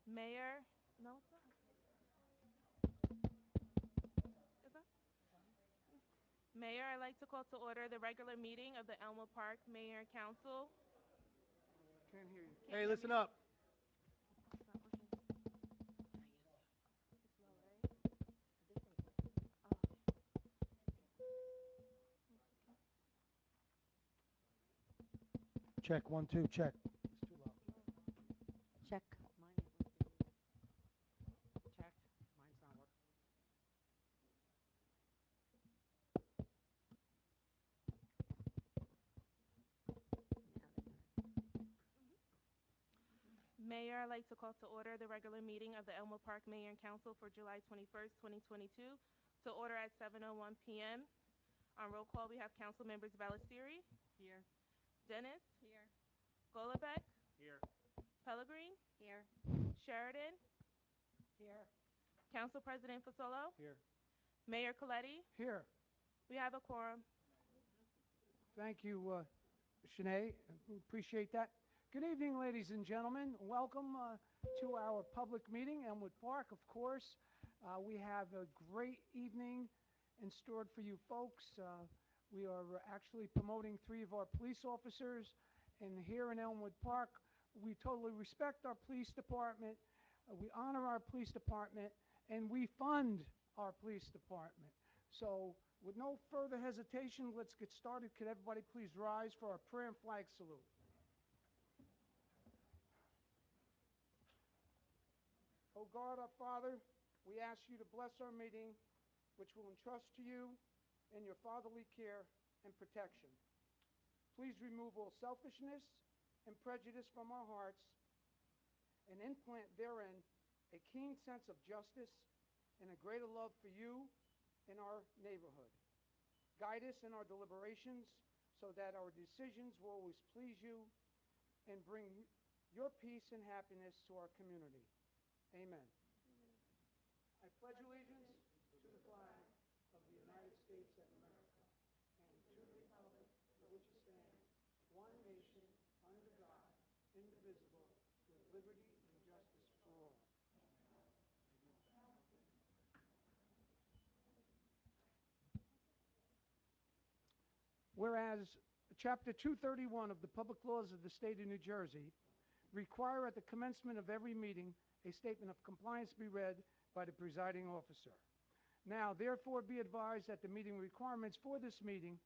Mayor, no, it's not. Is that? Mayor, I'd like to call to order the regular meeting of the Elmwood Park Mayor and Council. Can't hear you. Can't Hey, hear me? listen up. It's not working. It's low, right? Oh, Check, 1, 2, check. It's too loud. Check. Mine ain't working either. Check. Mine's not working. Now they got it. Mayor, I'd like to call to order the regular meeting of the Elmwood Park Mayor and Council for July 21st, 2022, to order at 7:01 p.m. On roll call, we have Council members Ballesteri, Here. Dennis, Here. Golobeck, Here. Pellegrin, Here. Sheridan, Here. Council President Fasolo, Here. Mayor Coletti. Here. We have a quorum. Thank you, Shanae. Appreciate that. Good evening, ladies and gentlemen. Welcome to our public meeting, Elmwood Park, of course. We have a great evening in store for you folks. We are actually promoting 3 of our police officers, and here in Elmwood Park, we totally respect our police department, we honor our police department, and we fund our police department. So, with no further hesitation, let's get started. Could everybody please rise for our prayer and flag salute? Oh God, our Father, we ask you to bless our meeting, which we'll entrust to you in your fatherly care and protection. Please remove all selfishness and prejudice from our hearts and implant therein a keen sense of justice and a greater love for you and our neighborhood. Guide us in our deliberations so that our decisions will always please you and bring your peace and happiness to our community. Amen. I pledge allegiance to the flag of the United States of America and to the republic for which it stands, one nation, under God, indivisible, with liberty and justice for all. Whereas Chapter 231 of the Public Laws of the State of New Jersey require at the commencement of every meeting a statement of compliance be read by the presiding officer. Now, therefore, be advised that the meeting requirements for this meeting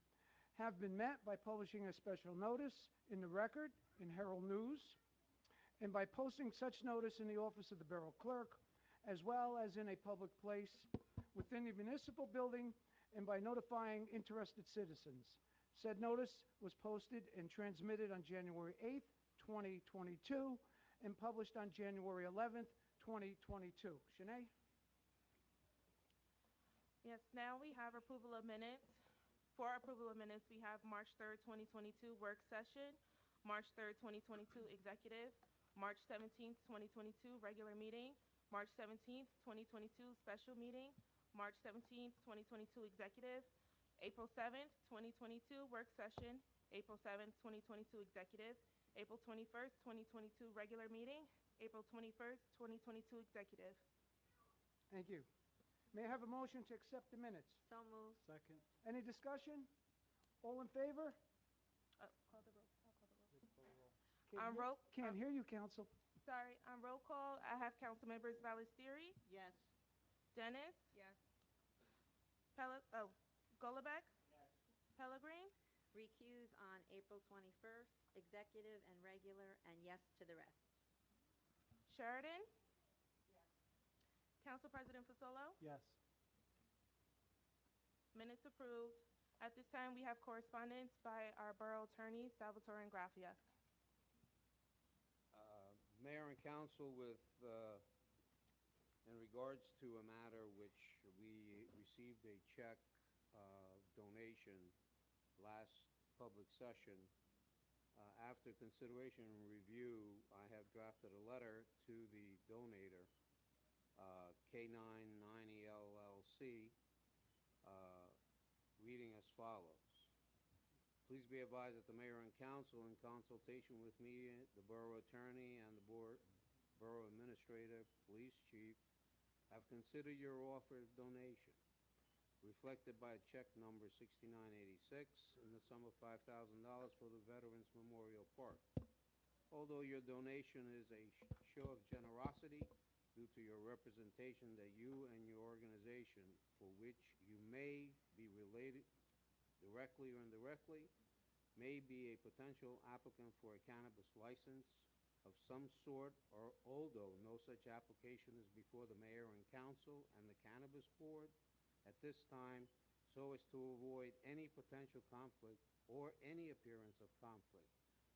have been met by publishing a special notice in the record in Herald News and by posting such notice in the office of the Borough Clerk as well as in a public place within the municipal building and by notifying interested citizens. Said notice was posted and transmitted on January 8th, 2022 and published on January 11th, 2022. Shanae? Yes, now we have approval of minutes. For approval of minutes, we have March 3rd, 2022 work session, March 3rd, 2022 executive, March 17th, 2022 regular meeting, March 17th, 2022 special meeting, March 17th, 2022 executive, April 7th, 2022 work session, April 7th, 2022 executive, April 21st, 2022 regular meeting, April 21st, 2022 executive. Thank you. May I have a motion to accept the minutes? So moved. Second. Any discussion? All in favor? Call the roll. I'll call the roll. Can't hear you, counsel. Sorry, on roll call, I have council members Ballesteri, Yes. Dennis, Yes. Golobeck, Pellegrin, Recuse on April 21st, executive and regular, and yes to the rest. Sheridan, Council President Fasolo. Yes. Minutes approved. At this time, we have correspondence by our borough attorney, Salvatore Ingrafia. Mayor and council, in regards to a matter which we received a check donation last public session, after consideration and review, I have drafted a letter to the donator, K990 LLC, reading as follows. Please be advised that the mayor and council, in consultation with me, the borough attorney, and the borough administrator, administrator, police chief, have considered your offer of donation, reflected by check number 6986 in the sum of $5,000 for the Veterans Memorial Park. Although your donation is a show of generosity due to your representation that you and your organization, for which you may be related directly or indirectly, may be a potential applicant for a cannabis license of some sort, or although no such application is before the mayor and council and the cannabis board at this time, so as to avoid any potential conflict or any appearance of conflict,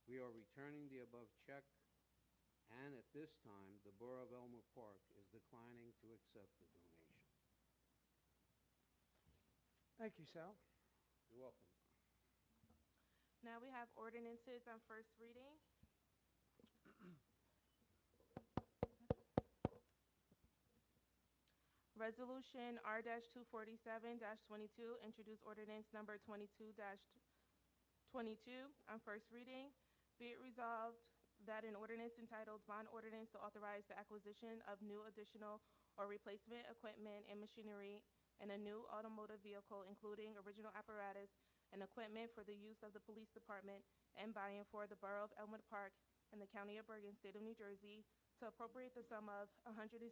we are returning the above check, and at this time, the Borough of Elmwood Park is declining to accept the donation. Thank you, Sal. You're welcome. Now we have ordinances on first reading. Resolution R-247-22, introduce ordinance number 22-22 on first reading. Be it resolved that an ordinance entitled Bond Ordinance to authorize the acquisition of new additional or replacement equipment and machinery and a new automotive vehicle, including original apparatus and equipment for the use of the police department and by and for the Borough of Elmwood Park in the County of Bergen, State of New Jersey, to appropriate the sum of $160,000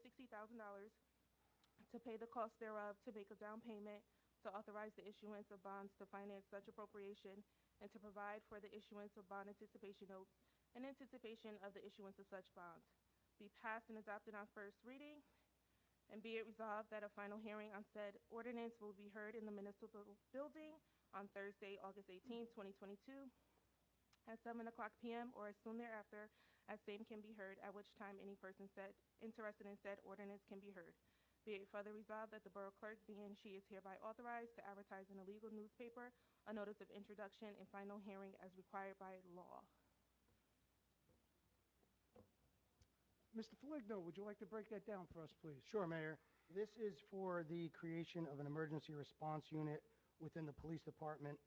to pay the cost thereof, to make a down payment, to authorize the issuance of bonds to finance such appropriation, and to provide for the issuance of bond anticipation notes in anticipation of the issuance of such bonds. Be passed and adopted on first reading, and be it resolved that a final hearing on said ordinance will be heard in the municipal building on Thursday, August 18, 2022, at 7 o'clock p.m. or as soon thereafter, as same can be heard, at which time any person interested in said ordinance can be heard. Be it further resolved that the Borough Clerk be and she is hereby authorized to advertise in a legal newspaper a notice of introduction and final hearing as required by law. Mr. Foligno, would you like to break that down for us, please? Sure, Mayor. This is for the creation of an emergency response unit within the police department.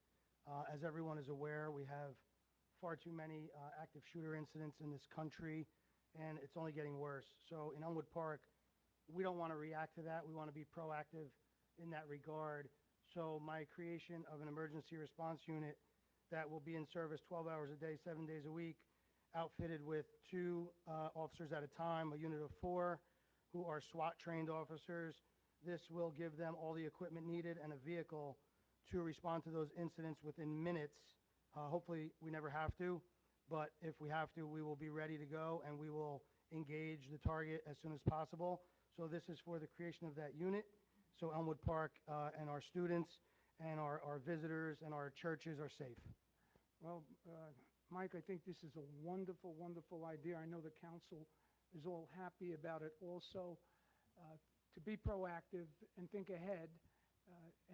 As everyone is aware, we have far too many active shooter incidents in this country, and it's only getting worse. So in Elmwood Park, we don't want to react to that. We want to be proactive in that regard. So my creation of an emergency response unit that will be in service 12 hours a day, 7 days a week, outfitted with 2 officers at a time, a unit of 4 who are SWAT-trained officers. This will give them all the equipment needed and a vehicle to respond to those incidents within minutes. Hopefully, we never have to, but if we have to, we will be ready to go, and we will engage the target as soon as possible. So this is for the creation of that unit, so Elmwood Park and our students and our visitors and our churches are safe. Well, Mike, I think this is a wonderful, wonderful idea. I know the council is all happy about it also. To be proactive and think ahead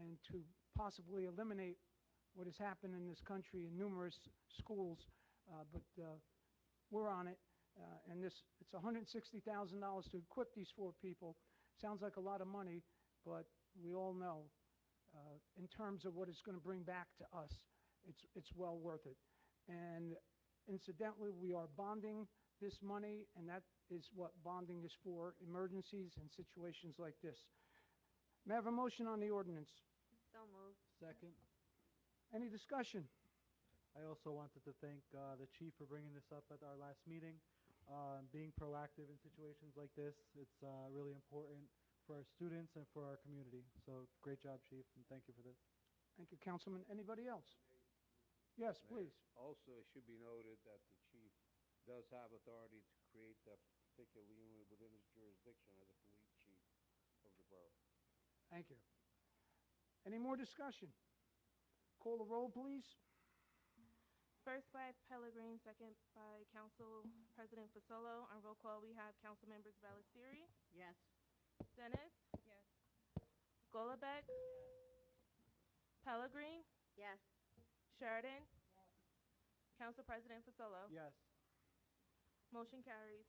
and to possibly eliminate what has happened in this country in numerous schools, but we're on it. And it's $160,000 to equip these 4 people. Sounds like a lot of money, but we all know, in terms of what it's going to bring back to us, it's well worth it. And incidentally, we are bonding this money, and that is what bonding is for, emergencies and situations like this. May I have a motion on the ordinance? So moved. Second. Any discussion? I also wanted to thank the chief for bringing this up at our last meeting. Being proactive in situations like this, it's really important for our students and for our community. So great job, chief, and thank you for this. Thank you, Councilman. Anybody else? Yes, please. Also, it should be noted that the chief does have authority to create that particular unit within his jurisdiction as a police chief of the borough. Thank you. Any more discussion? Call the roll, please. First by Pellegrin, second by Council President Fasolo. On roll call, we have Council Members Ballesteri, Yes. Dennis, Golubek, Pellegrin, Yes. Sheridan, Council President Fasolo. Yes. Motion carries.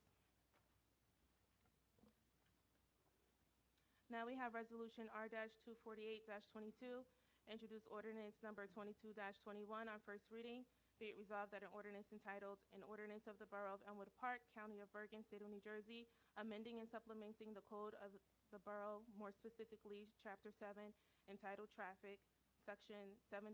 Now we have Resolution R-248-22, introduce ordinance number 22-21 on first reading. Be it resolved that an ordinance entitled, An Ordinance of the Borough of Elmwood Park, County of Bergen, State of New Jersey, amending and supplementing the code of the borough, more specifically Chapter 7, entitled Traffic, Section 7-18,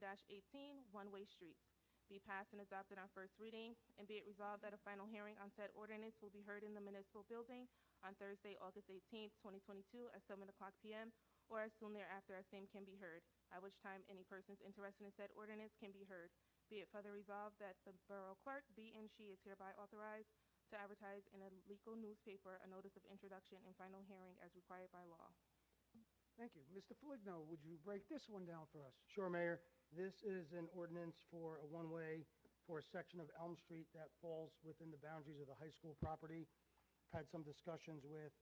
One-Way Streets, be passed and adopted on first reading, and be it resolved that a final hearing on said ordinance will be heard in the municipal building on Thursday, August 18th, 2022, at 7 o'clock p.m., or as soon thereafter as same can be heard, at which time any persons interested in said ordinance can be heard. Be it further resolved that the borough clerk be and she is hereby authorized to advertise in a legal newspaper a notice of introduction and final hearing as required by law. Thank you. Mr. Foligno, would you break this one down for us? Sure, Mayor. This is an ordinance for a one-way for a section of Elm Street that falls within the boundaries of the high school property. I've had some discussions with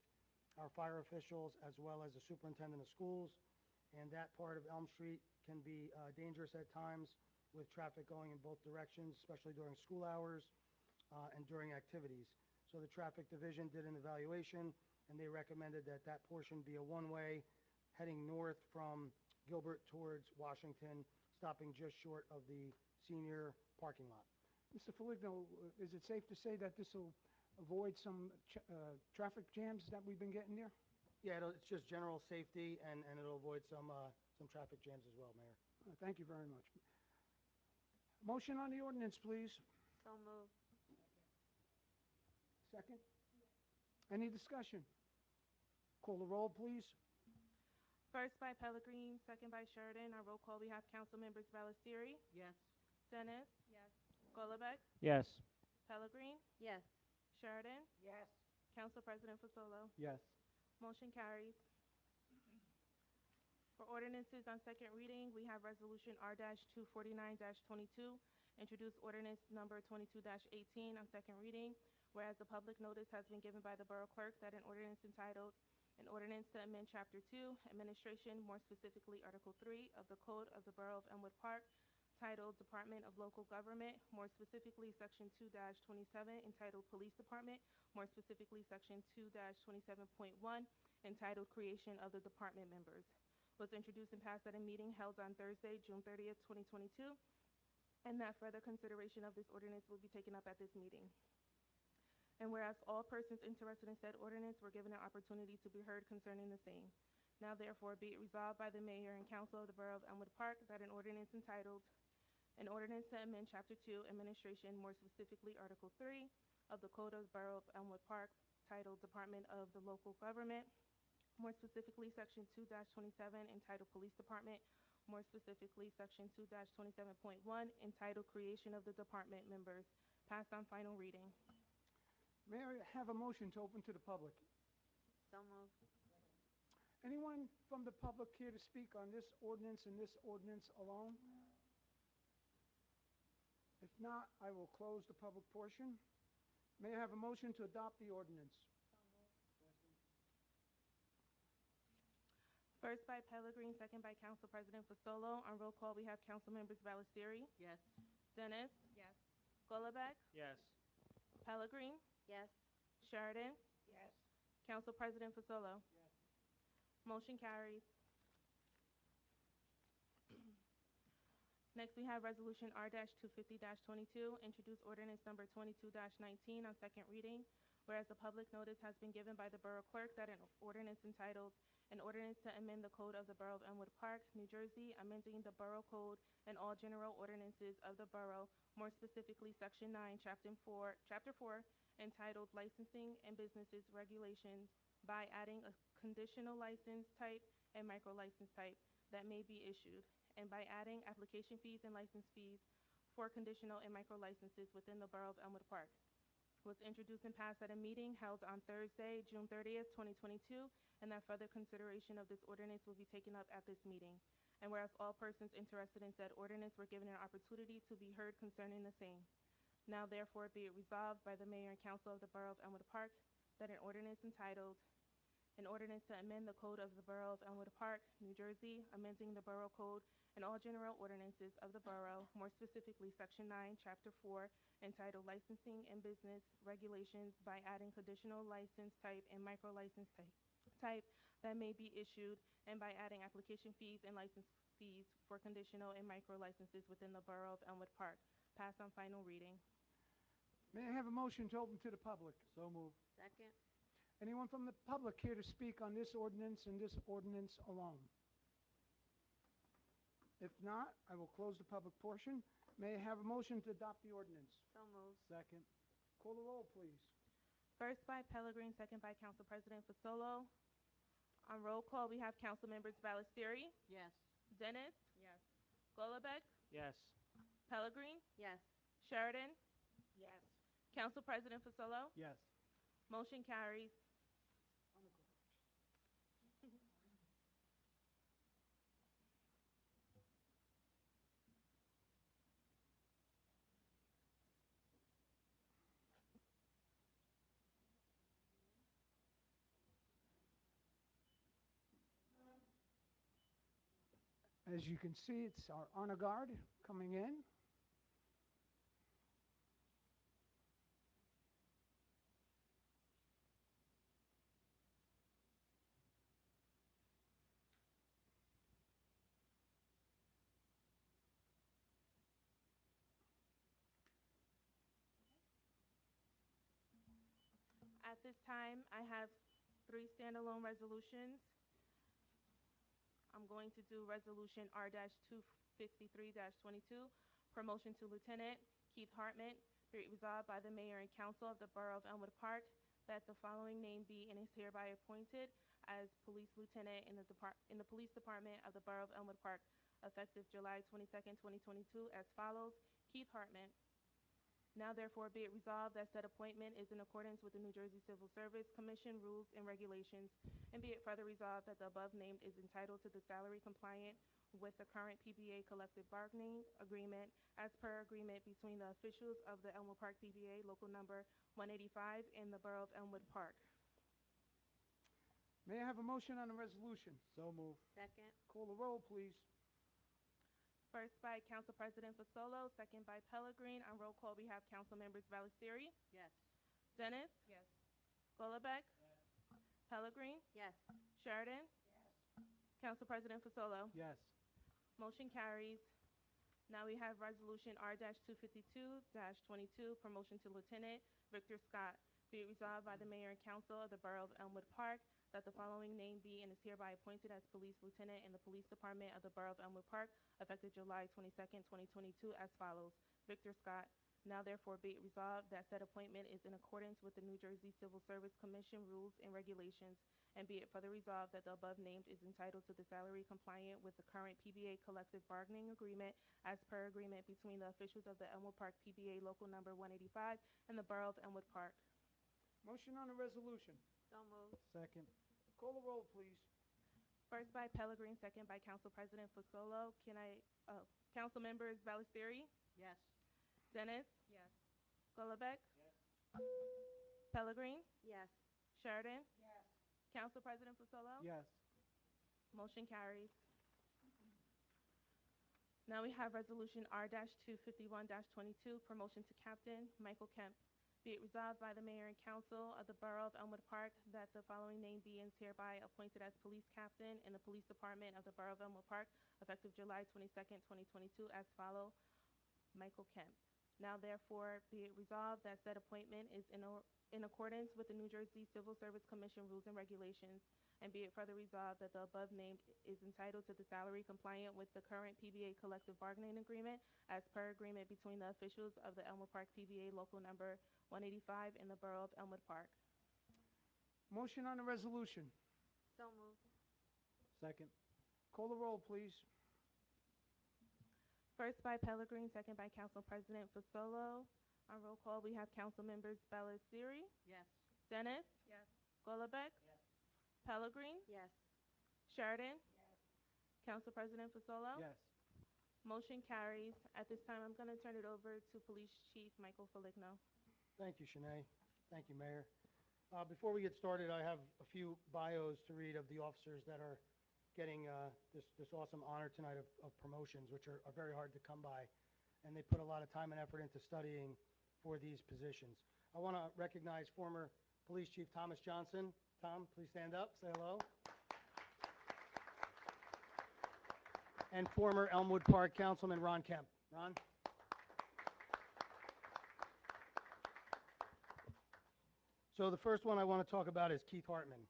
our fire officials as well as the superintendent of schools, and that part of Elm Street can be dangerous at times with traffic going in both directions, especially during school hours and during activities. So the traffic division did an evaluation, and they recommended that that portion be a one-way heading north from Gilbert towards Washington, stopping just short of the senior parking lot. Mr. Foligno, is it safe to say that this will avoid some traffic jams that we've been getting there? Yeah, it's just general safety, and it'll avoid some traffic jams as well, Mayor. Thank you very much. Motion on the ordinance, please. So moved. Second? Any discussion? Call the roll, please. First by Pellegrin, second by Sheridan. On roll call, we have council members Ballestieri, Yes. Dennis. Yes. Golovic, Yes. Pellegrin, Yes. Sheridan, Yes. Council President Fasolo. Yes. Motion carries. For ordinances on second reading, we have Resolution R-249-22, introduced ordinance number 22-18 on second reading, whereas the public notice has been given by the Borough Clerk that an ordinance entitled, An Ordinance to Amend Chapter 2, Administration, more specifically Article 3 of the Code of the Borough of Elmwood Park, titled Department of Local Government, more specifically Section 2-27, entitled Police Department, more specifically Section 2-27.1, entitled Creation of the Department Members, was introduced and passed at a meeting held on Thursday, June 30th, 2022, and that further consideration of this ordinance will be taken up at this meeting. And whereas all persons interested in said ordinance were given an opportunity to be heard concerning the same, now therefore be it resolved by the mayor and council of the Borough of Elmwood Park that an ordinance entitled, An Ordinance to Amend Chapter 2, Administration, more specifically Article 3 of the Code of the Borough of Elmwood Park, titled Department of the Local Government, more specifically Section 2-27, entitled Police Department, more specifically Section 2-27.1, entitled Creation of the Department Members, passed on final reading. May I have a motion to open to the public? So moved. Anyone from the public here to speak on this ordinance and this ordinance alone? If not, I will close the public portion. May I have a motion to adopt the ordinance? First by Pellegrin, second by Council President Fasolo. On roll call, we have Council members Ballestieri, Yes. Dennis. Yes. Golovic, Yes. Pellegrin, Yes. Sheridan, Yes. Council President Fasolo. Motion carries. Next, we have Resolution R-250-22, introduced ordinance number 22-19 on second reading, whereas the public notice has been given by the Borough Clerk that an ordinance entitled, An Ordinance to Amend the Code of the Borough of Elmwood Park, New Jersey, amending the Borough Code and all general ordinances of the borough, more specifically Section 9, Chapter 4, entitled Licensing and Businesses Regulations, by adding a conditional license type and micro license type that may be issued, and by adding application fees and license fees for conditional and micro licenses within the Borough of Elmwood Park, was introduced and passed at a meeting held on Thursday, June 30th, 2022, and that further consideration of this ordinance will be taken up at this meeting. And whereas all persons interested in said ordinance were given an opportunity to be heard concerning the same, now therefore be it resolved by the mayor and council of the Borough of Elmwood Park that an ordinance entitled, An Ordinance to Amend the Code of the Borough of Elmwood Park, New Jersey, amending the Borough Code and all general ordinances of the borough, more specifically Section 9, Chapter 4, entitled Licensing and Business Regulations, by adding conditional license type and micro license type that may be issued, and by adding application fees and license fees for conditional and micro licenses within the Borough of Elmwood Park, pass on final reading. May I have a motion to open to the public? So moved. Second. Anyone from the public here to speak on this ordinance and this ordinance alone? If not, I will close the public portion. May I have a motion to adopt the ordinance? So moved. Second. Call the roll, please. First by Pellegrin, second by Council President Fasolo. On roll call, we have Council Members Ballesteri, Yes. Dennis, Yes. Golubek, Yes. Pellegrin, Yes. Sheridan, Yes. Council President Fasolo. Yes. Motion carries. As you can see, it's our honor guard coming in. At this time, I have 3 standalone resolutions. I'm going to do Resolution R-253-22, promotion to Lieutenant Keith Hartman. Be it resolved by the Mayor and Council of the Borough of Elmwood Park that the following name be and is hereby appointed as Police Lieutenant in the Police Department of the Borough of Elmwood Park, effective July 22nd, 2022, as follows: Keith Hartman. Now therefore be it resolved that said appointment is in accordance with the New Jersey Civil Service Commission rules and regulations, and be it further resolved that the above named is entitled to the salary compliant with the current PBA collective bargaining agreement as per agreement between the officials of the Elmwood Park PBA local number 185 and the Borough of Elmwood Park. May I have a motion on the resolution? So moved. Second. Call the roll, please. First by Council President Fasolo, second by Pellegrin. On roll call, we have Council Members Ballesteri, Yes. Dennis, Yes. Golubek, Pellegrin, Yes. Sheridan, Council President Fasolo. Yes. Motion carries. Now we have Resolution R-252-22, promotion to Lieutenant Victor Scott. Be it resolved by the Mayor and Council of the Borough of Elmwood Park that the following name be and is hereby appointed as Police Lieutenant in the Police Department of the Borough of Elmwood Park, effective July 22nd, 2022, as follows: Victor Scott. Now therefore be it resolved that said appointment is in accordance with the New Jersey Civil Service Commission rules and regulations, and be it further resolved that the above named is entitled to the salary compliant with the current PBA collective bargaining agreement as per agreement between the officials of the Elmwood Park PBA local number 185 and the Borough of Elmwood Park. Motion on the resolution. So moved. Second. Call the roll, please. First by Pellegrin, second by Council President Fasolo. Council Members Ballesteri, Yes. Dennis, Yes. Golubek, Pellegrin, Yes. Sheridan, Yes. Council President Fasolo. Yes. Motion carries. Now we have Resolution R-251-22, promotion to Captain Michael Kemp. Be it resolved by the Mayor and Council of the Borough of Elmwood Park that the following name be and is hereby appointed as Police Captain in the Police Department of the Borough of Elmwood Park, effective July 22nd, 2022, as follow: Michael Kemp. Now therefore be it resolved that said appointment is in accordance with the New Jersey Civil Service Commission rules and regulations, and be it further resolved that the above named is entitled to the salary compliant with the current PBA collective bargaining agreement as per agreement between the officials of the Elmwood Park PBA local number 185 in the Borough of Elmwood Park. Motion on the resolution. So moved. Second. Call the roll, please. First by Pellegrin, second by Council President Fasolo. On roll call, we have Council Members Ballesteri, Yes. Dennis, Yes. Golubek, Pellegrin, Yes. Sheridan, Council President Fasolo. Yes. Motion carries. At this time, I'm going to turn it over to Police Chief Michael Foligno. Thank you, Shanae. Thank you, Mayor. Before we get started, I have a few bios to read of the officers that are getting this awesome honor tonight of promotions, which are very hard to come by. And they put a lot of time and effort into studying for these positions. I want to recognize former Police Chief Thomas Johnson. Tom, please stand up, say hello. And former Elmwood Park Councilman Ron Kemp. Ron? So the first one I want to talk about is Keith Hartman.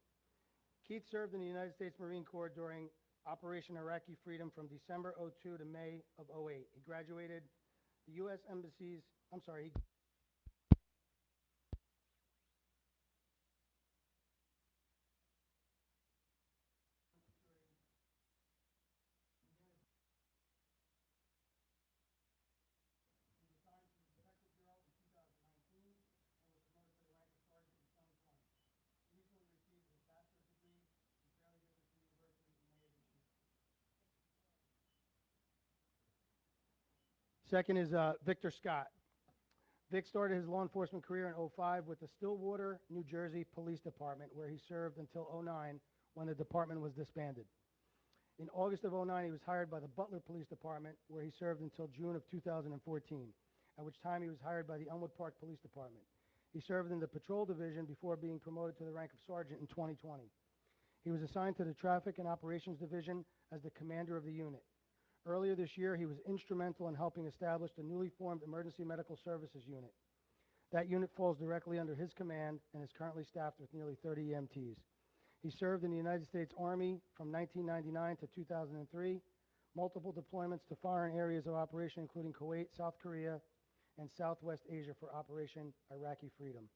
Keith served in the United States Marine Corps during Operation Iraqi Freedom from December '02 to May of '08. He graduated the U.S. Embassy's, I'm sorry, he Second is Victor Scott. Vic started his law enforcement career in '05 with the Stillwater, New Jersey Police Department, where he served until '09 when the department was disbanded. In August of '09, he was hired by the Butler Police Department, where he served until June of 2014, at which time he was hired by the Elmwood Park Police Department. He served in the Patrol Division before being promoted to the rank of sergeant in 2020. He was assigned to the Traffic and Operations Division as the commander of the unit. Earlier this year, he was instrumental in helping establish the newly formed Emergency Medical Services Unit. That unit falls directly under his command and is currently staffed with nearly 30 EMTs. He served in the United States Army from 1999 to 2003, multiple deployments to foreign areas of operation, including Kuwait, South Korea, and Southwest Asia for Operation Iraqi Freedom.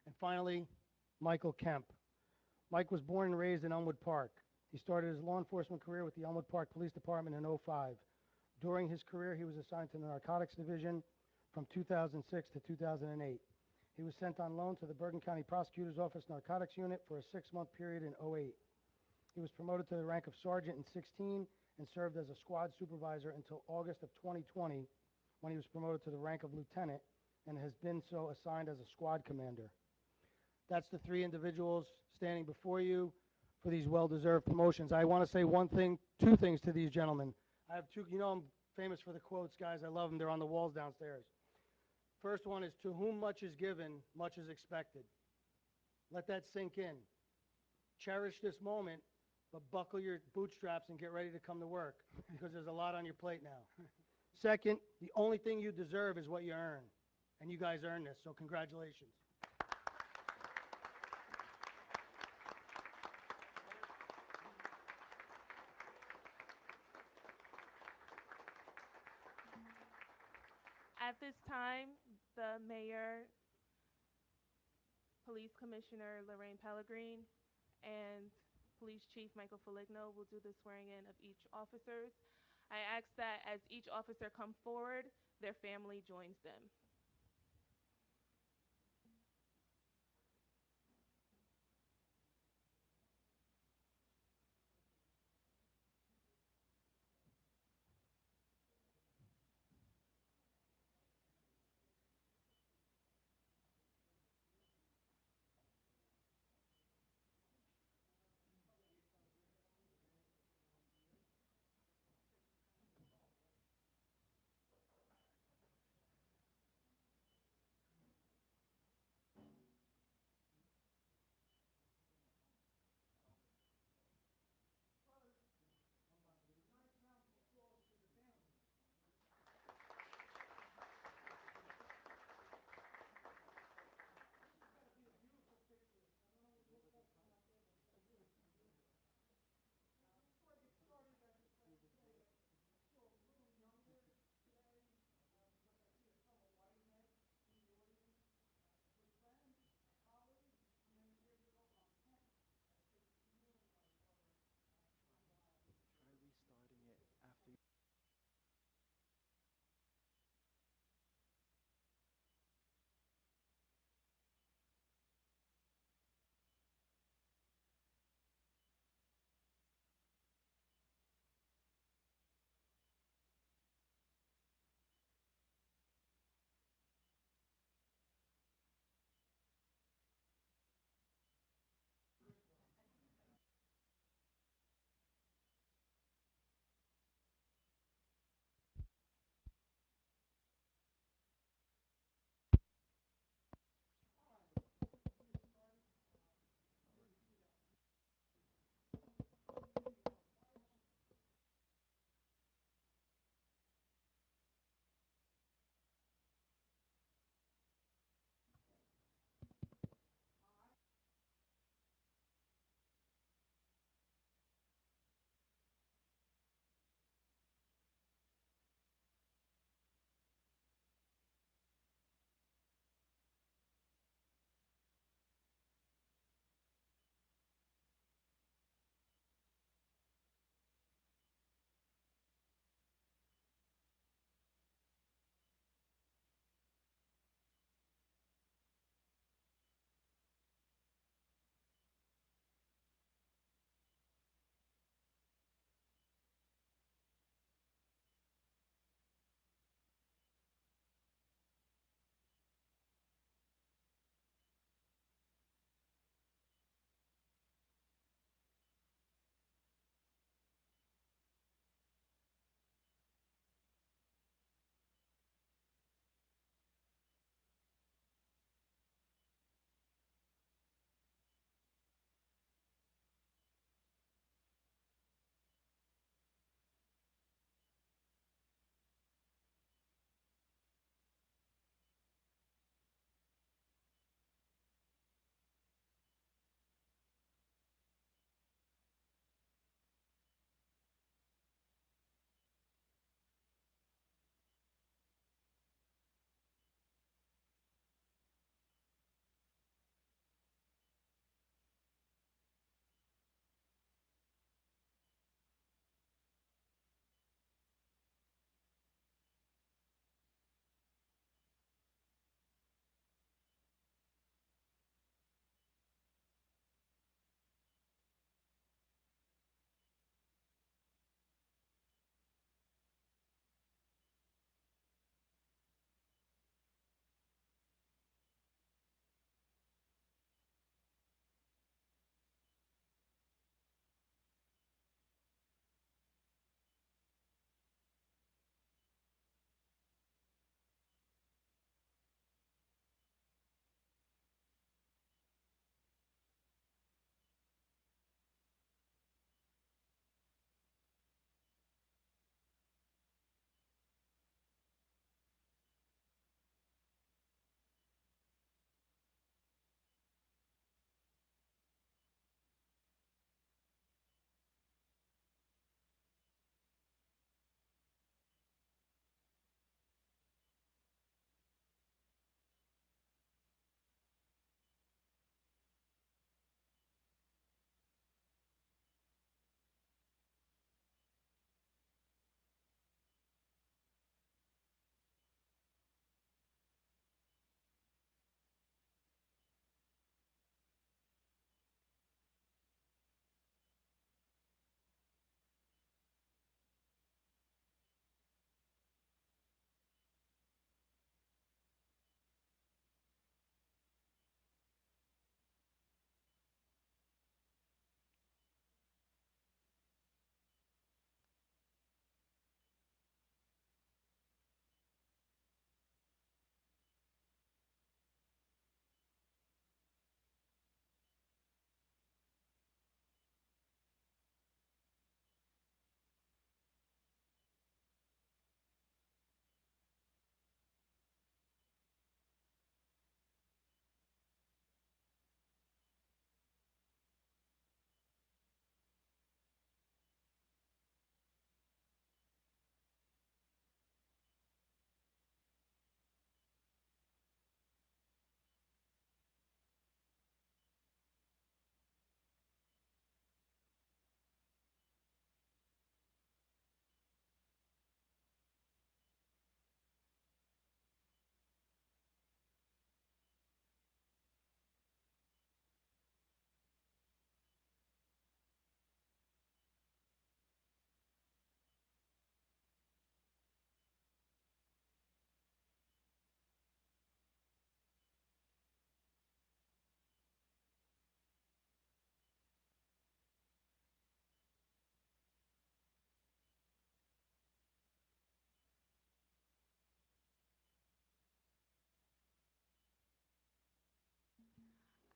And finally, Michael Kemp. Mike was born and raised in Elmwood Park. He started his law enforcement career with the Elmwood Park Police Department in '05. During his career, he was assigned to the Narcotics Division from 2006 to 2008. He was sent on loan to the Bergen County Prosecutor's Office Narcotics Unit for a 6-month period in '08. He was promoted to the rank of sergeant in '16 and served as a squad supervisor until August of 2020, when he was promoted to the rank of lieutenant and has been so assigned as a squad commander. That's the three individuals standing before you for these well-deserved promotions. I want to say two things to these gentlemen. I have two, I'm famous for the quotes, guys. I love them. They're on the walls downstairs. First one is, to whom much is given, much is expected. Let that sink in. Cherish this moment, but buckle your bootstraps and get ready to come to work, because there's a lot on your plate now. Second, the only thing you deserve is what you earn, and you guys earned this, so congratulations. At this time, the mayor, police commissioner Lorraine Pellegrin, and police chief Michael Foligno will do the swearing in of each officers. I ask that as each officer come forward, their family joins them.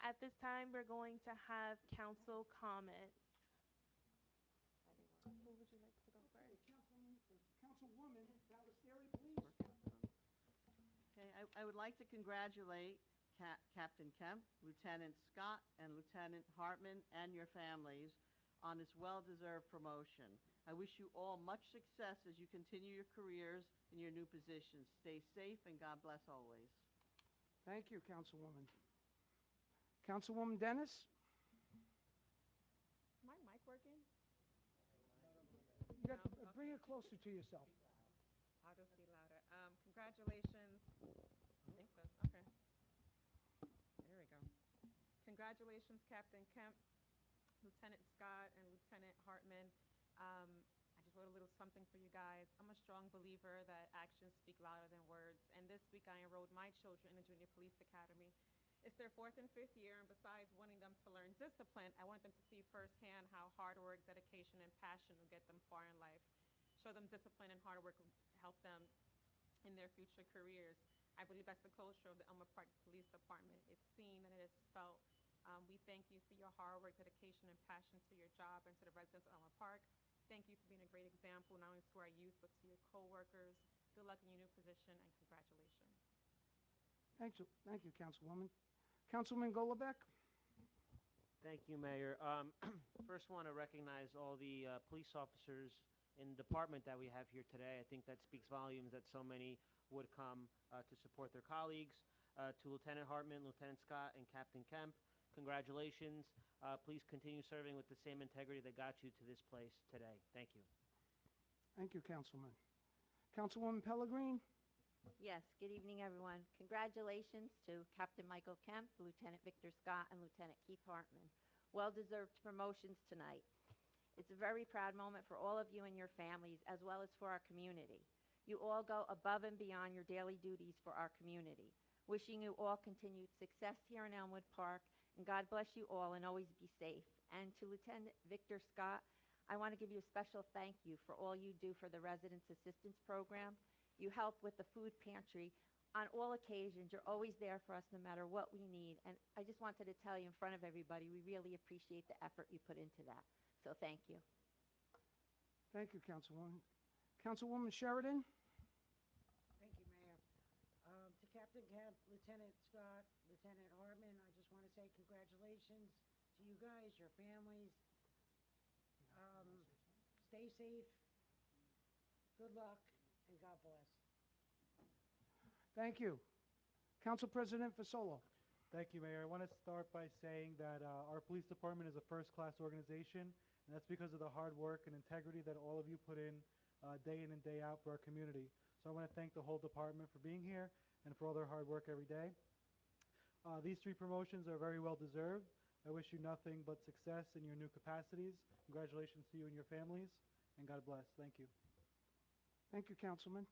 At this time, we're going to have council comments. Who would you like to go first? Councilwoman Ballesteri, please. Okay, I would like to congratulate Captain Kemp, Lieutenant Scott, and Lieutenant Hartman and your families on this well-deserved promotion. I wish you all much success as you continue your careers in your new positions. Stay safe and God bless always. Thank you, Councilwoman. Councilwoman Dennis? My mic working? You got to bring it closer to yourself. I'll just be louder. Congratulations. I think so. Okay. There we go. Congratulations, Captain Kemp, Lieutenant Scott, and Lieutenant Hartman. I just wrote a little something for you guys. I'm a strong believer that actions speak louder than words. And this week I enrolled my children in the Junior Police Academy. It's their 4th and 5th year, and besides wanting them to learn discipline, I want them to see firsthand how hard work, dedication, and passion will get them far in life. Show them discipline and hard work will help them in their future careers. I believe that's the culture of the Elmwood Park Police Department. It's seen and it is felt. We thank you for your hard work, dedication, and passion to your job and to the residents of Elmwood Park. Thank you for being a great example, not only to our youth, but to your co-workers. Good luck in your new position, and congratulations. Thank you, Councilwoman. Councilman Golobeck? Thank you, Mayor. First, want to recognize all the police officers in the department that we have here today. I think that speaks volumes that so many would come to support their colleagues. To Lieutenant Hartman, Lieutenant Scott, and Captain Kemp, congratulations. Please continue serving with the same integrity that got you to this place today. Thank you. Thank you, Councilman. Councilwoman Pellegrin? Yes, good evening, everyone. Congratulations to Captain Michael Kemp, Lieutenant Victor Scott, and Lieutenant Keith Hartman. Well-deserved promotions tonight. It's a very proud moment for all of you and your families, as well as for our community. You all go above and beyond your daily duties for our community. Wishing you all continued success here in Elmwood Park, and God bless you all and always be safe. And to Lieutenant Victor Scott, I want to give you a special thank you for all you do for the Residents Assistance Program. You help with the food pantry. On all occasions, you're always there for us no matter what we need. And I just wanted to tell you in front of everybody, we really appreciate the effort you put into that. So thank you. Thank you, Councilwoman. Councilwoman Sheridan? Thank you, Mayor. To Captain Kemp, Lieutenant Scott, Lieutenant Hartman, I just want to say congratulations to you guys, your families. Stay safe. Good luck, and God bless. Thank you. Council President Fasolo. Thank you, Mayor. I want to start by saying that our police department is a first-class organization, and that's because of the hard work and integrity that all of you put in day in and day out for our community. So I want to thank the whole department for being here and for all their hard work every day. These 3 promotions are very well deserved. I wish you nothing but success in your new capacities. Congratulations to you and your families, and God bless. Thank you. Thank you, Councilman.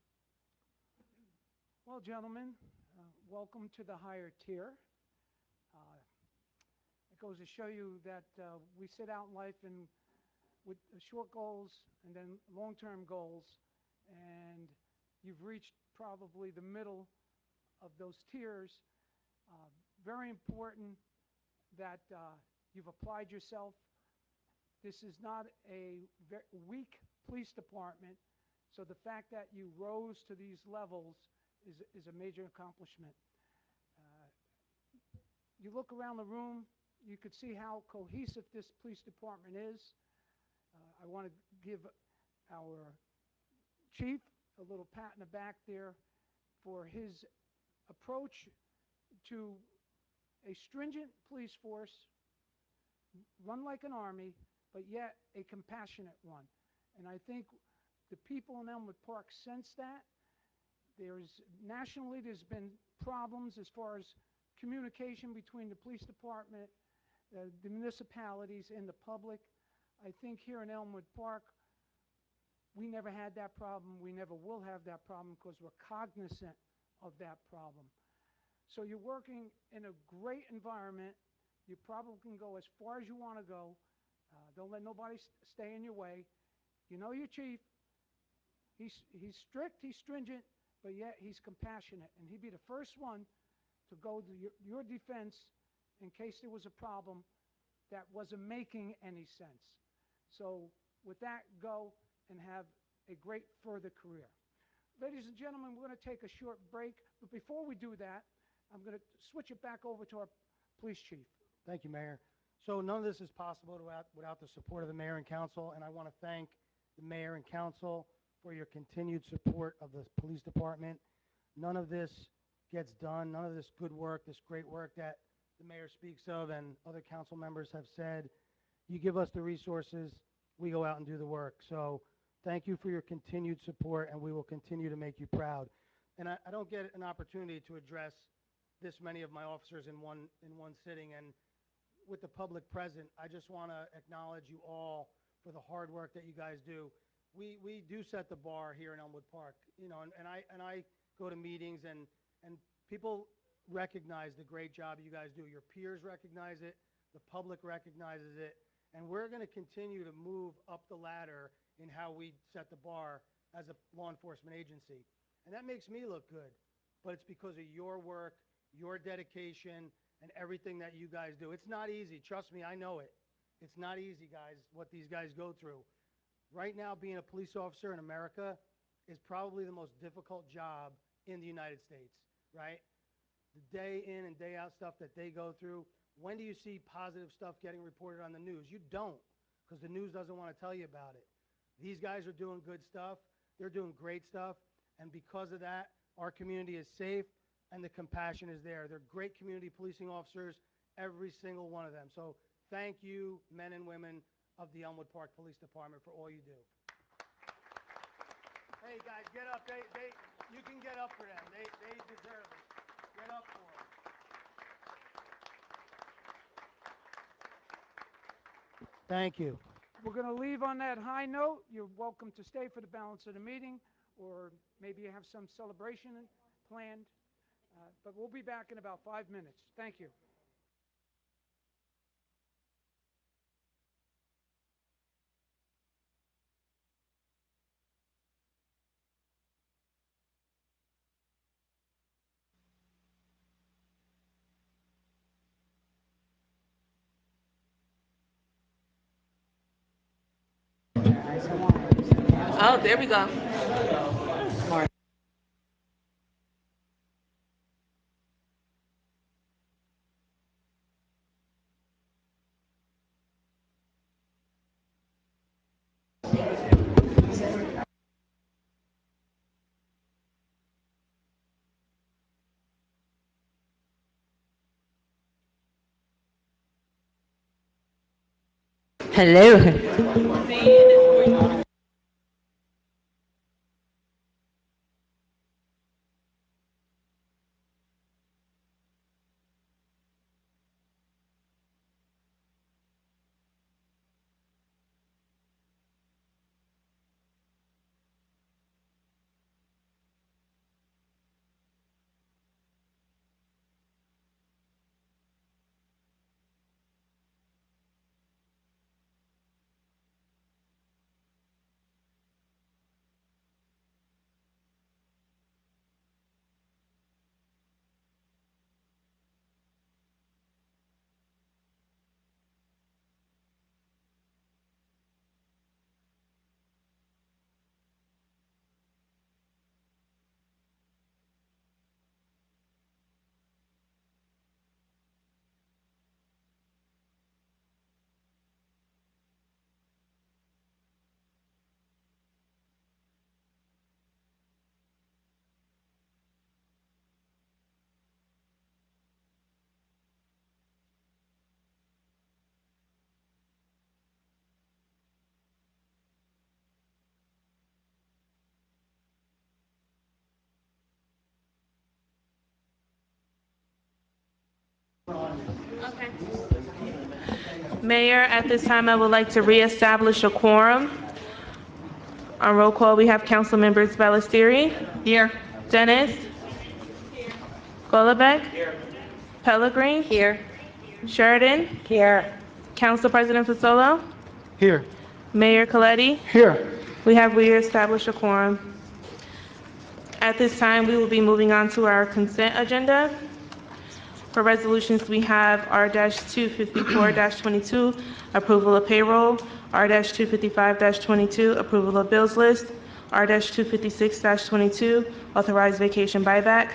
Well, gentlemen, welcome to the higher tier. It goes to show you that we set out in life with short goals and then long-term goals, and you've reached probably the middle of those tiers. Very important that you've applied yourself. This is not a weak police department, so the fact that you rose to these levels is a major accomplishment. You look around the room, you could see how cohesive this police department is. I want to give our chief a little pat in the back there for his approach to a stringent police force, run like an army, but yet a compassionate one. And I think the people in Elmwood Park sense that. Nationally, there's been problems as far as communication between the police department, the municipalities, and the public. I think here in Elmwood Park, we never had that problem. We never will have that problem because we're cognizant of that problem. So you're working in a great environment. You probably can go as far as you want to go. Don't let nobody stay in your way. You know your chief. He's strict, he's stringent, but yet he's compassionate. And he'd be the first one to go to your defense in case there was a problem that wasn't making any sense. So with that, go and have a great further career. Ladies and gentlemen, we're going to take a short break, but before we do that, I'm going to switch it back over to our police chief. Thank you, Mayor. So none of this is possible without the support of the mayor and council, and I want to thank the mayor and council for your continued support of the police department. None of this gets done, none of this good work, this great work that the mayor speaks of and other council members have said. You give us the resources, we go out and do the work. So thank you for your continued support, and we will continue to make you proud. And I don't get an opportunity to address this many of my officers in one sitting, and with the public present, I just want to acknowledge you all for the hard work that you guys do. We do set the bar here in Elmwood Park, you know, and I go to meetings and people recognize the great job you guys do. Your peers recognize it, the public recognizes it, and we're going to continue to move up the ladder in how we set the bar as a law enforcement agency. And that makes me look good, but it's because of your work, your dedication, and everything that you guys do. It's not easy. Trust me, I know it. It's not easy, guys, what these guys go through. Right now, being a police officer in America is probably the most difficult job in the United States, right? The day in and day out stuff that they go through. When do you see positive stuff getting reported on the news? You don't, because the news doesn't want to tell you about it. These guys are doing good stuff. They're doing great stuff. And because of that, our community is safe and the compassion is there. They're great community policing officers, every single one of them. So thank you, men and women of the Elmwood Park Police Department, for all you do. Hey, guys, get up. You can get up for them. They deserve it. Get up for them. Thank you. We're going to leave on that high note. You're welcome to stay for the balance of the meeting, or maybe you have some celebration planned. But we'll be back in about 5 minutes. Thank you. Oh, there we go. Hello. Okay. Mayor, at this time, I would like to reestablish a quorum. On roll call, we have council members Ballesteri. Here. Dennis. Golombek. Pellegrin. Here. Sheridan. Here. Council President Fasolo. Here. Mayor Coletti. Here. We have reestablished a quorum. At this time, we will be moving on to our consent agenda. For resolutions, we have R-254-22, approval of payroll, R-255-22, approval of bills list, R-256-22, authorized vacation buyback,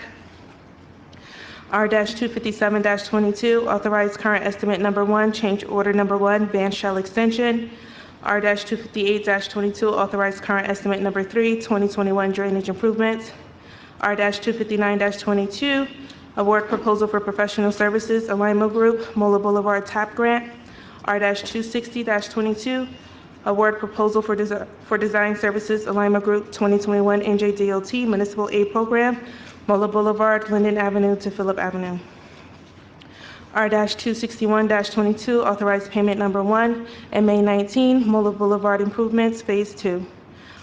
R-257-22, authorized current estimate number 1, change order number 1, ban shell extension, R-258-22, authorized current estimate number 3, 2021 drainage improvements, R-259-22, award proposal for professional services, Alima Group, Mola Boulevard TAP Grant, R-260-22, award proposal for design services, Alima Group, 2021 NJDOT Municipal Aid Program, Mola Boulevard, Linden Avenue to Phillip Avenue. R-261-22, authorized payment number 1, and May 19, Mola Boulevard Improvements, Phase 2.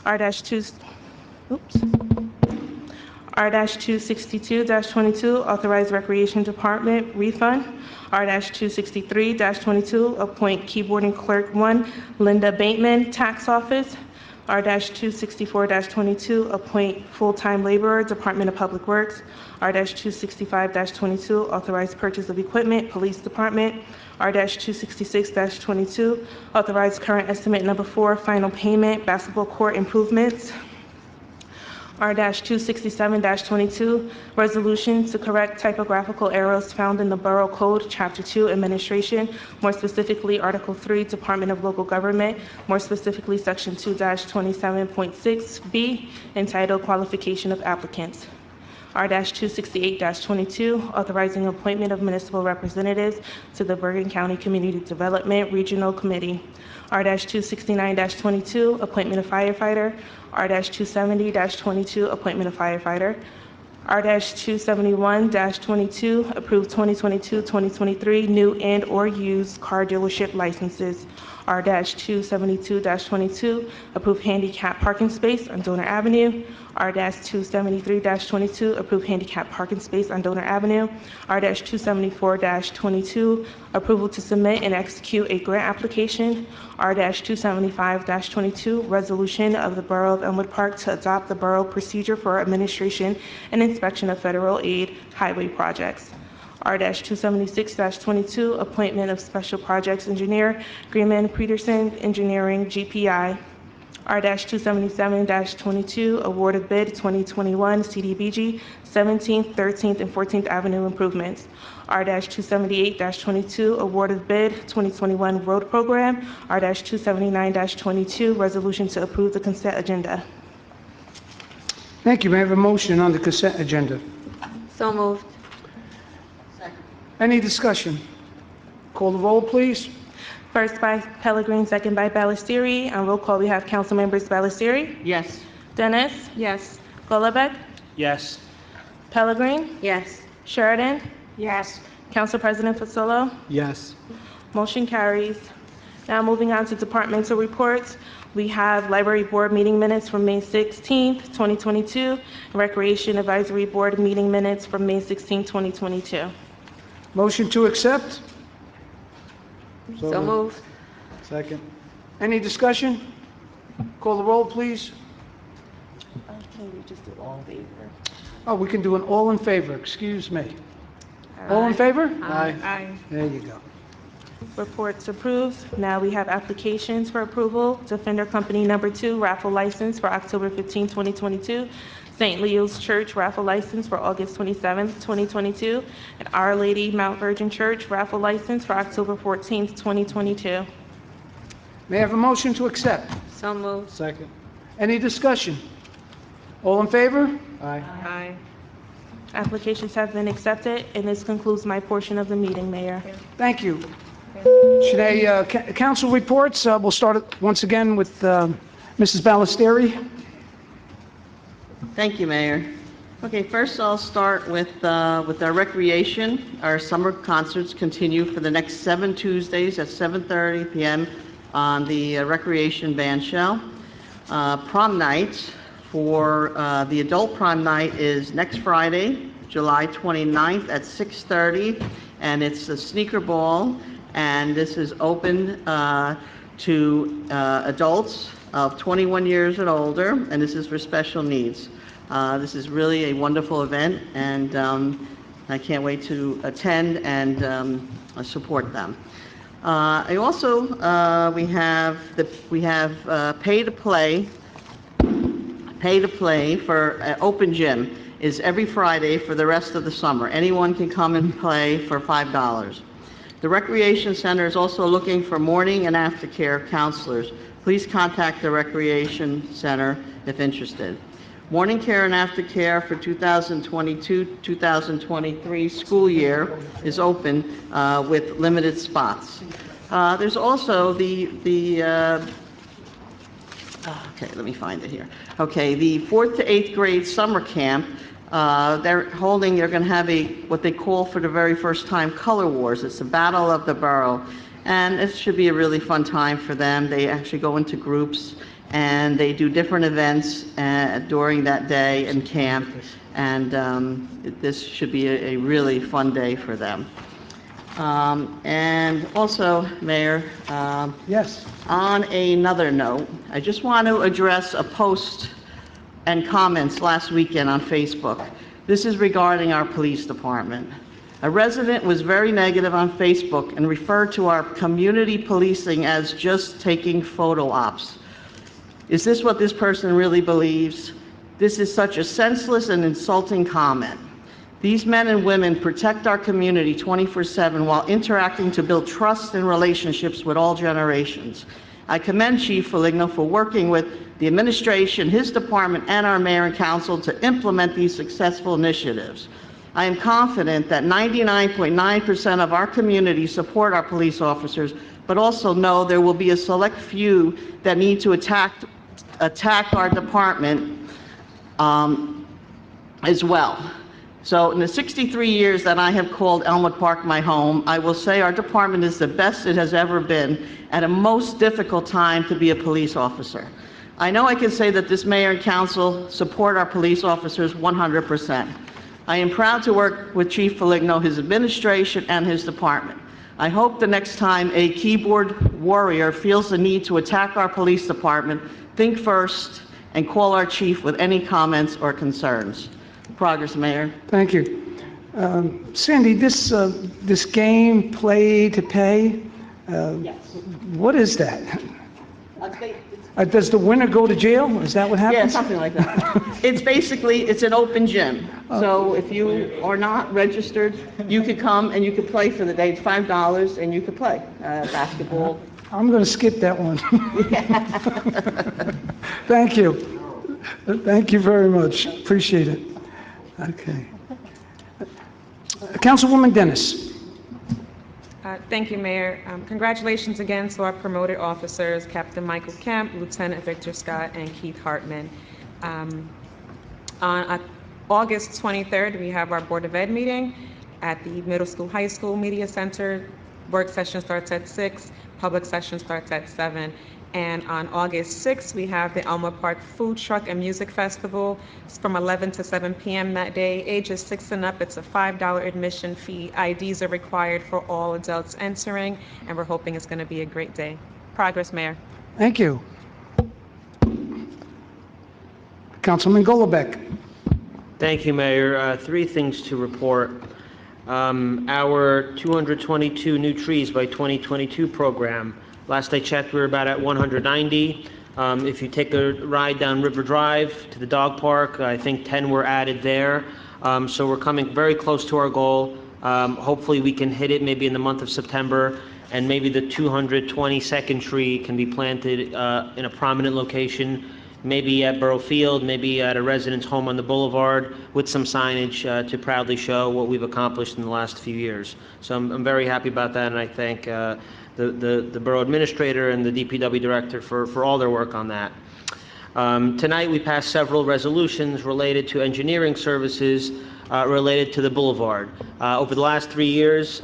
R-262-22, authorized Recreation Department refund. R-263-22, appoint keyboarding clerk 1, Linda Bateman, tax office. R-264-22, appoint full-time laborer, Department of Public Works. R-265-22, authorized purchase of equipment, Police Department. R-266-22, authorized current estimate number 4, final payment, basketball court improvements. R-267-22, resolution to correct typographical errors found in the Borough Code, Chapter 2, Administration, more specifically Article 3, Department of Local Government, more specifically Section 2-27.6B, entitled Qualification of Applicants. R-268-22, authorizing appointment of municipal representatives to the Bergen County Community Development Regional Committee. R-269-22, appointment of firefighter. R-270-22, appointment of firefighter. R-271-22, approved 2022-2023 new and/or used car dealership licenses. R-272-22, approved handicap parking space on Donor Avenue. R-273-22, approved handicap parking space on Donor Avenue. R-274-22, approval to submit and execute a grant application. R-275-22, resolution of the Borough of Elmwood Park to adopt the borough procedure for administration and inspection of federal aid highway projects. R-276-22, appointment of special projects engineer, Greenman Peterson Engineering, GPI. R-277-22, award of bid 2021 CDBG 17th, 13th, and 14th Avenue improvements. R-278-22, award of bid 2021 road program. R-279-22, resolution to approve the consent agenda. Thank you. May I have a motion on the consent agenda? So moved. Any discussion? Call the roll, please. First by Pellegrin, second by Ballesteri. On roll call, we have council members Ballesteri, Yes. Dennis, Yes. Golombek, Yes. Pellegrin, Yes. Sheridan, Yes. Council President Fasolo. Yes. Motion carries. Now moving on to departmental reports. We have Library Board meeting minutes from May 16th, 2022, Recreation Advisory Board meeting minutes from May 16th, 2022. Motion to accept? So moved. Second. Any discussion? Call the roll, please. Can we just do all in favor? Oh, we can do an all in favor, excuse me. All in favor? Aye. There you go. Reports approved. Now we have applications for approval. Defender Company Number 2 raffle license for October 15, 2022. St. Leo's Church raffle license for August 27, 2022. And Our Lady Mount Virgin Church raffle license for October 14, 2022. May I have a motion to accept? So moved. Second. Any discussion? All in favor? Aye. Aye. Applications have been accepted, and this concludes my portion of the meeting, Mayor. Thank you. Should council reports, we'll start once again with Mrs. Ballesteri. Thank you, Mayor. Okay, first I'll start with our recreation. Our summer concerts continue for the next 7 Tuesdays at 7:30 p.m. on the Recreation Bandshell. Prom night for the adult prom night is next Friday, July 29th at 6:30, and it's a sneaker ball, and this is open to adults of 21 years and older, and this is for special needs. This is really a wonderful event, and I can't wait to attend and support them. I also, we have pay to play for open gym is every Friday for the rest of the summer. Anyone can come and play for $5. The Recreation Center is also looking for morning and aftercare counselors. Please contact the Recreation Center if interested. Morning care and aftercare for 2022-2023 school year is open with limited spots. There's also okay, let me find it here. Okay, the 4th to 8th grade summer camp, they're going to have what they call for the very first time Color Wars. It's a battle of the borough, and it should be a really fun time for them. They actually go into groups and they do different events during that day in camp, and this should be a really fun day for them. And also, Mayor, Yes. on another note, I just want to address a post and comments last weekend on Facebook. This is regarding our police department. A resident was very negative on Facebook and referred to our community policing as just taking photo ops. Is this what this person really believes? This is such a senseless and insulting comment. These men and women protect our community 24/7 while interacting to build trust and relationships with all generations. I commend Chief Foligno for working with the administration, his department, and our mayor and council to implement these successful initiatives. I am confident that 99.9% of our community support our police officers, but also know there will be a select few that need to attack our department as well. So in the 63 years that I have called Elmwood Park my home, I will say our department is the best it has ever been at a most difficult time to be a police officer. I know I can say that this mayor and council support our police officers 100%. I am proud to work with Chief Foligno, his administration, and his department. I hope the next time a keyboard warrior feels the need to attack our police department, think first and call our chief with any comments or concerns. Progress, Mayor. Thank you. Sandy, this game, play to pay, Yes. what is that? Does the winner go to jail? Is that what Yeah, happens? something like that. It's an open gym. So if you are not registered, you could come and you could play for the day. It's $5 and you could play basketball. I'm going to skip that one. Thank you. Thank you very much. Appreciate it. Okay. Councilwoman Dennis. Thank you, Mayor. Congratulations again to our promoted officers, Captain Michael Kemp, Lieutenant Victor Scott, and Keith Hartman. On August 23rd, we have our Board of Ed meeting at the Middle School, High School Media Center. Work session starts at 6, public session starts at 7. And on August 6th, we have the Elmwood Park Food Truck and Music Festival. It's from 11 to 7 p.m. that day. Ages 6 and up, it's a $5 admission fee. IDs are required for all adults entering, and we're hoping it's going to be a great day. Progress, Mayor. Thank you. Councilman Golombek. Thank you, Mayor. 3 things to report. Our 222 new trees by 2022 program. Last I checked, we were about at 190. If you take a ride down River Drive to the dog park, I think 10 were added there. So we're coming very close to our goal. Hopefully we can hit it maybe in the month of September, and maybe the 222nd tree can be planted in a prominent location, maybe at Borough Field, maybe at a resident's home on the boulevard, with some signage to proudly show what we've accomplished in the last few years. So I'm very happy about that, and I thank the borough administrator and the DPW director for all their work on that. Tonight we passed several resolutions related to engineering services related to the boulevard. Over the last 3 years,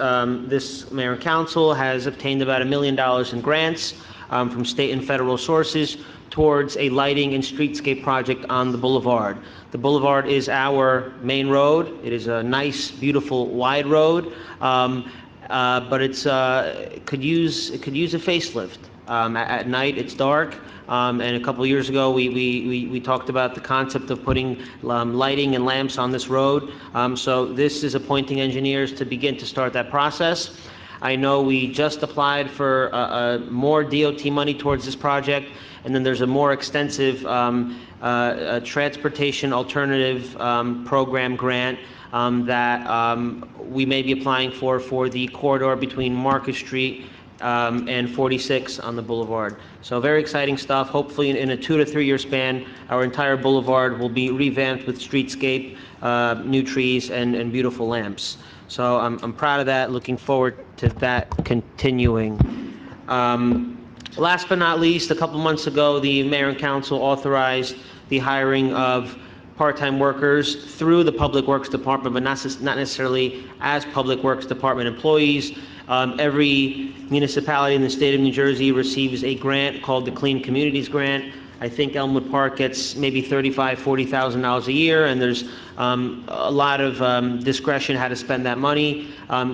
this mayor and council has obtained about $1 million in grants from state and federal sources towards a lighting and streetscape project on the boulevard. The boulevard is our main road. It is a nice, beautiful, wide road, but it could use a facelift. at night. It's dark. And a couple of years ago, we talked about the concept of putting lighting and lamps on this road. So this is appointing engineers to begin to start that process. I know we just applied for more DOT money towards this project, and then there's a more extensive transportation alternative program grant that we may be applying for the corridor between Market Street and 46 on the boulevard. So very exciting stuff. Hopefully in a 2 to 3 year span, our entire boulevard will be revamped with streetscape, new trees, and beautiful lamps. So I'm proud of that, looking forward to that continuing. Last but not least, a couple months ago, the mayor and council authorized the hiring of part-time workers through the Public Works Department, but not necessarily as Public Works Department employees. Every municipality in the state of New Jersey receives a grant called the Clean Communities Grant. I think Elmwood Park gets maybe $35,000, $40,000 a year, and there's a lot of discretion how to spend that money.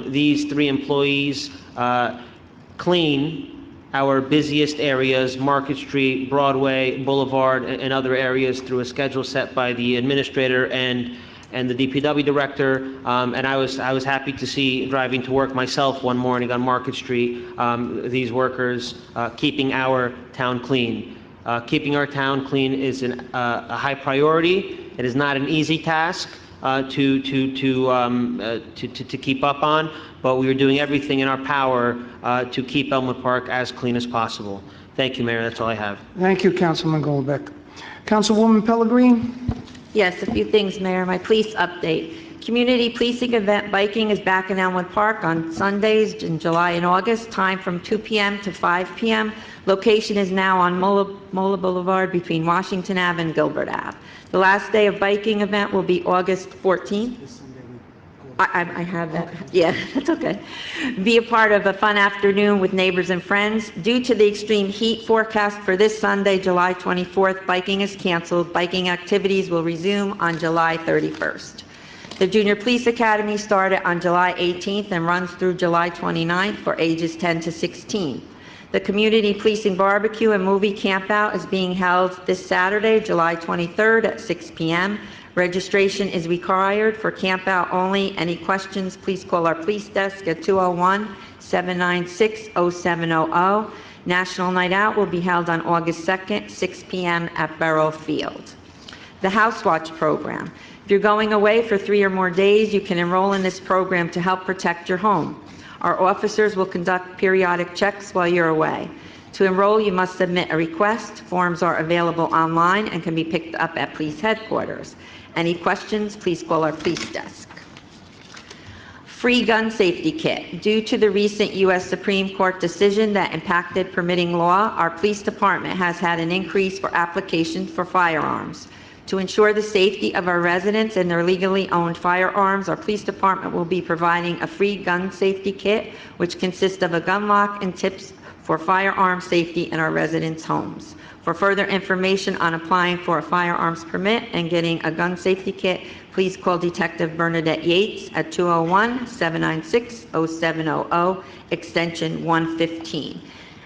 These 3 employees clean our busiest areas, Market Street, Broadway, Boulevard, and other areas through a schedule set by the administrator and the DPW director. And I was happy to see, driving to work myself one morning on Market Street, these workers keeping our town clean. Keeping our town clean is a high priority. It is not an easy task to keep up on, but we are doing everything in our power to keep Elmwood Park as clean as possible. Thank you, Mayor. That's all I have. Thank you, Councilman Goldbeck. Councilwoman Pellegrini? Yes, a few things, Mayor. My police update. Community policing event biking is back in Elmwood Park on Sundays in July and August, time from 2 p.m. to 5 p.m. Location is now on Mola Boulevard between Washington Ave and Gilbert Ave. The last day of biking event will be August 14th. I have that. Yeah, that's okay. Be a part of a fun afternoon with neighbors and friends. Due to the extreme heat forecast for this Sunday, July 24th, biking is canceled. Biking activities will resume on July 31st. The Junior Police Academy started on July 18th and runs through July 29th for ages 10 to 16. The Community Policing Barbecue and Movie Campout is being held this Saturday, July 23rd at 6 p.m. Registration is required for campout only. Any questions, please call our police desk at 201-796-0700. National Night Out will be held on August 2nd, 6 p.m. at Beryl Field. The House Watch Program. If you're going away for 3 or more days, you can enroll in this program to help protect your home. Our officers will conduct periodic checks while you're away. To enroll, you must submit a request. Forms are available online and can be picked up at police headquarters. Any questions, please call our police desk. Free gun safety kit. Due to the recent U.S. Supreme Court decision that impacted permitting law, our police department has had an increase for applications for firearms. To ensure the safety of our residents and their legally owned firearms, our police department will be providing a free gun safety kit, which consists of a gun lock and tips for firearm safety in our residents' homes. For further information on applying for a firearms permit and getting a gun safety kit, please call Detective Bernadette Yates at 201-796-0700, extension 115.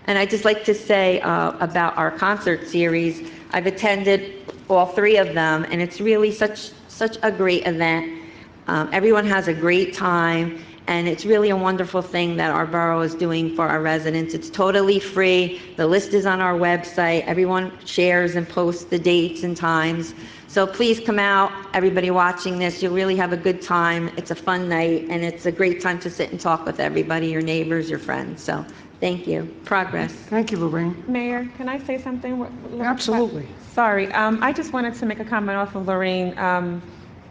And I'd just like to say about our concert series, I've attended all 3 of them, and it's really such a great event. Everyone has a great time, and it's really a wonderful thing that our borough is doing for our residents. It's totally free. The list is on our website. Everyone shares and posts the dates and times. So please come out, everybody watching this. You'll really have a good time. It's a fun night, and it's a great time to sit and talk with everybody, your neighbors, your friends. So thank you. Progress. Thank you, Lorraine. Mayor, can I say something? Absolutely. Sorry, I just wanted to make a comment off of Lorraine.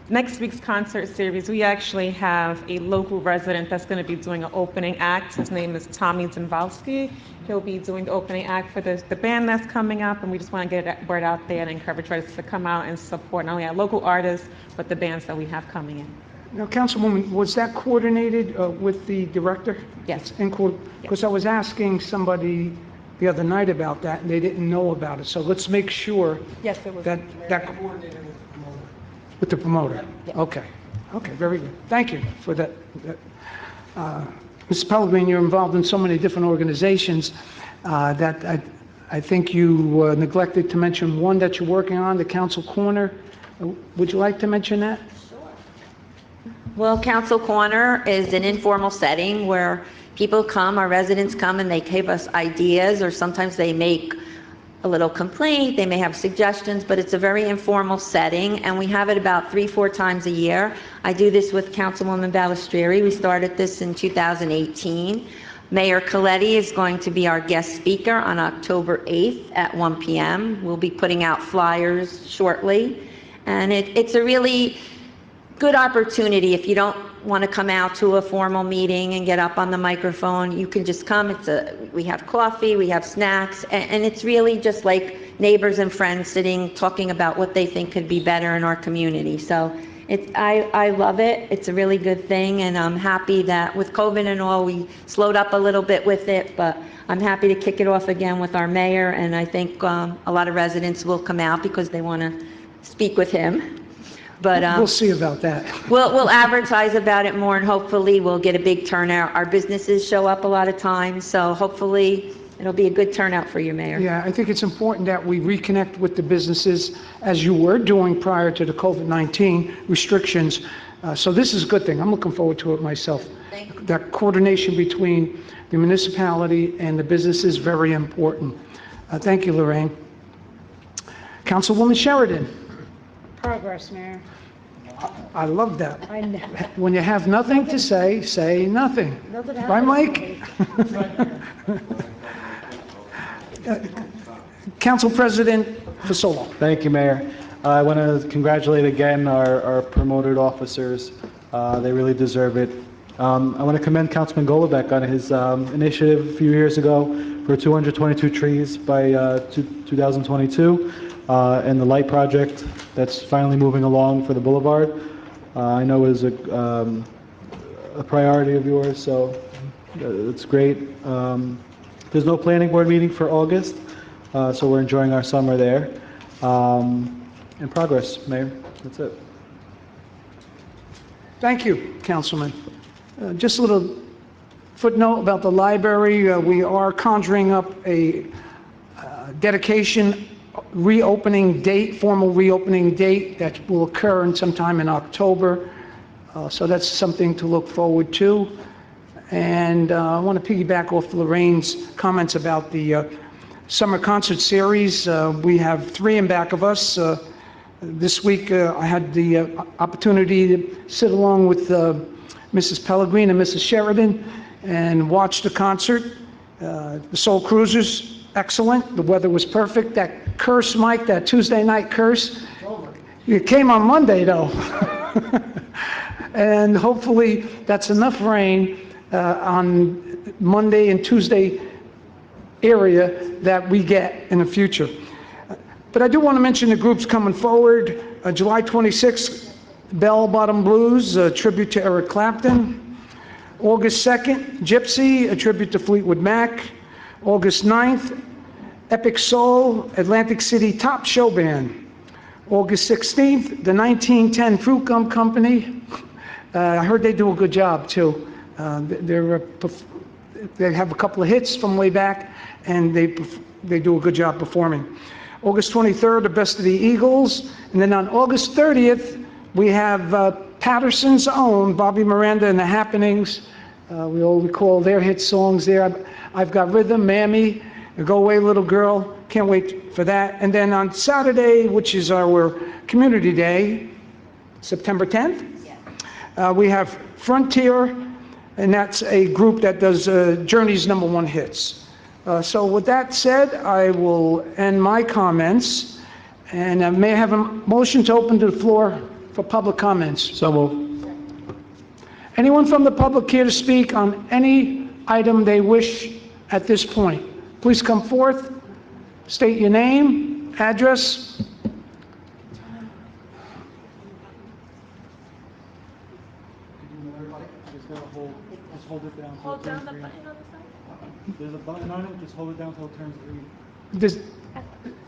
Next week's concert series, we actually have a local resident that's going to be doing an opening act. His name is Tommy Zimbalski. He'll be doing the opening act for the band that's coming up, and we just want to get that word out there and encourage residents to come out and support not only our local artists, but the bands that we have coming in. Now, Councilwoman, was that coordinated with the director? Yes. Because I was asking somebody the other night about that, and they didn't know about it. So let's make sure Yes, it was. that with the promoter. Yeah. Okay, very good. Thank you for that. Ms. Pellegrini, you're involved in so many different organizations. I think you neglected to mention one that you're working on, the council corner. Would you like to mention that? Well, Council Corner is an informal setting where people come, our residents come, and they give us ideas, or sometimes they make a little complaint, they may have suggestions, but it's a very informal setting, and we have it about 3-4 times a year. I do this with Councilwoman Balistrieri. We started this in 2018. Mayor Coletti is going to be our guest speaker on October 8th at 1 p.m. We'll be putting out flyers shortly, and it's a really good opportunity. If you don't want to come out to a formal meeting and get up on the microphone, you can just come. We have coffee, we have snacks, and it's really just like neighbors and friends sitting, talking about what they think could be better in our community. So I love it. It's a really good thing, and I'm happy that with COVID and all, we slowed up a little bit with it, but I'm happy to kick it off again with our mayor, and I think a lot of residents will come out because they want to speak with him. But We'll see about that. we'll advertise about it more, and hopefully we'll get a big turnout. Our businesses show up a lot of times, so hopefully it'll be a good turnout for you, Mayor. Yeah, I think it's important that we reconnect with the businesses as you were doing prior to the COVID-19 restrictions. So this is a good thing. I'm looking forward to it myself. Thank you. That coordination between the municipality and the business is very important. Thank you, Lorraine. Councilwoman Sheridan. Progress, Mayor. I love that. I know. When you have nothing to say, say nothing. Nothing Right, happens. Mike? Council President Fasolo. Thank you, Mayor. I want to congratulate again our promoted officers. They really deserve it. I want to commend Councilman Golovic on his initiative a few years ago for 222 trees by 2022, and the light project that's finally moving along for the boulevard. I know is a priority of yours, so it's great. There's no planning board meeting for August, so we're enjoying our summer there. In progress, Mayor. That's it. Thank you, Councilman. Just a little footnote about the library. We are conjuring up a dedication reopening date, formal reopening date that will occur in sometime in October. So that's something to look forward to. And I want to piggyback off Lorraine's comments about the summer concert series. We have 3 in back of us. This week I had the opportunity to sit along with Mrs. Pellegrin and Mrs. Sheridan and watch the concert. The Soul Cruisers, excellent. The weather was perfect. That curse, Mike, that Tuesday night curse, it came on Monday though. And hopefully that's enough rain on Monday and Tuesday area that we get in the future. But I do want to mention the groups coming forward. July 26th, Bell Bottom Blues, a tribute to Eric Clapton. August 2nd, Gypsy, a tribute to Fleetwood Mac. August 9th, Epic Soul, Atlantic City Top Show Band. August 16th, the 1910 Fruit Gum Company. I heard they do a good job too. They have a couple of hits from way back, and they do a good job performing. August 23rd, the Best of the Eagles. And then on August 30th, we have Patterson's own Bobby Miranda and the Happenings. We all recall their hit songs there. I've Got Rhythm, Mammy, Go Away Little Girl. Can't wait for that. And then on Saturday, which is our Community Day, September 10th, we have Frontier, and that's a group that does Journey's #1 hits. So with that said, I will end my comments, and may I have a motion to open to the floor for public comments? So moved. Anyone from the public here to speak on any item they wish at this point? Please come forth, state your name, address. Just hold it down. Hold down the button on the side. There's a button on it. Just hold it down until it turns green.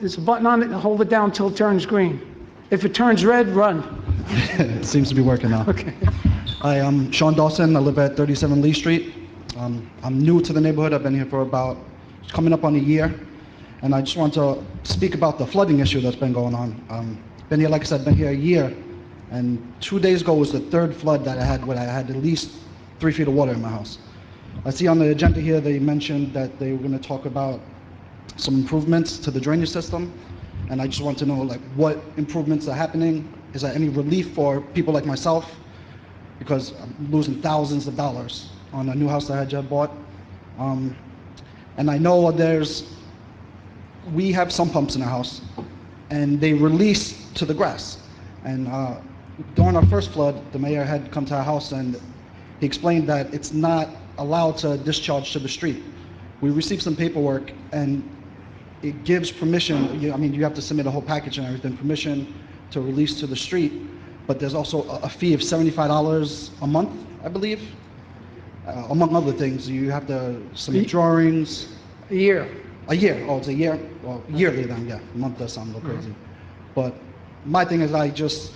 There's a button on it, and hold it down until it turns green. If it turns red, run. It seems to be working now. Okay. Hi, I'm Sean Dawson. I live at 37 Lee Street. I'm new to the neighborhood. I've been here for about coming up on a year, and I just want to speak about the flooding issue that's been going on. Been here, like I said, been here a year, and 2 days ago was the third flood that I had, where I had at least 3 feet of water in my house. I see on the agenda here they mentioned that they were going to talk about some improvements to the drainage system, and I just want to know, like, what improvements are happening. Is there any relief for people like myself? Because I'm losing thousands of dollars on a new house that I had just bought. And I know we have some pumps in our house, and they release to the grass. And during our first flood, the mayor had come to our house, and he explained that it's not allowed to discharge to the street. We received some paperwork, and it gives permission. You have to submit a whole package and everything, permission to release to the street, but there's also a fee of $75 a month, I believe. Among other things, you have to submit drawings. A year. A year. Oh, it's a year. Well, yearly then, yeah. A month does sound a little crazy. But my thing is,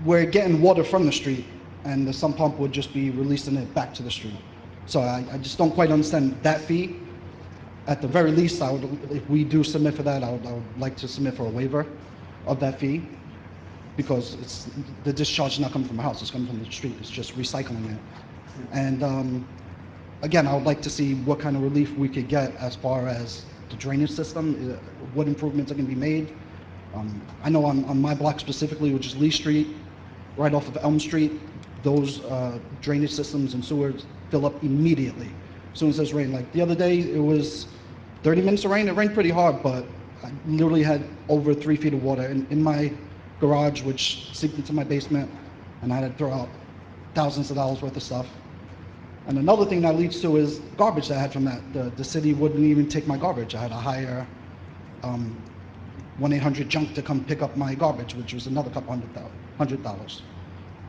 we're getting water from the street, and the sump pump would just be releasing it back to the street. So I just don't quite understand that fee. At the very least, if we do submit for that, I would like to submit for a waiver of that fee, because the discharge is not coming from the house, it's coming from the street, it's just recycling it. And again, I would like to see what kind of relief we could get as far as the drainage system, what improvements are going to be made. I know on my block specifically, which is Lee Street, right off of Elm Street, those drainage systems and sewers fill up immediately as soon as there's rain. Like the other day, it was 30 minutes of rain. It rained pretty hard, but I literally had over 3 feet of water in my garage, which seeped into my basement, and I had to throw out thousands of dollars worth of stuff. And another thing that leads to is garbage that I had from that. The city wouldn't even take my garbage. I had to hire 1-800-JUNK to come pick up my garbage, which was another couple $100.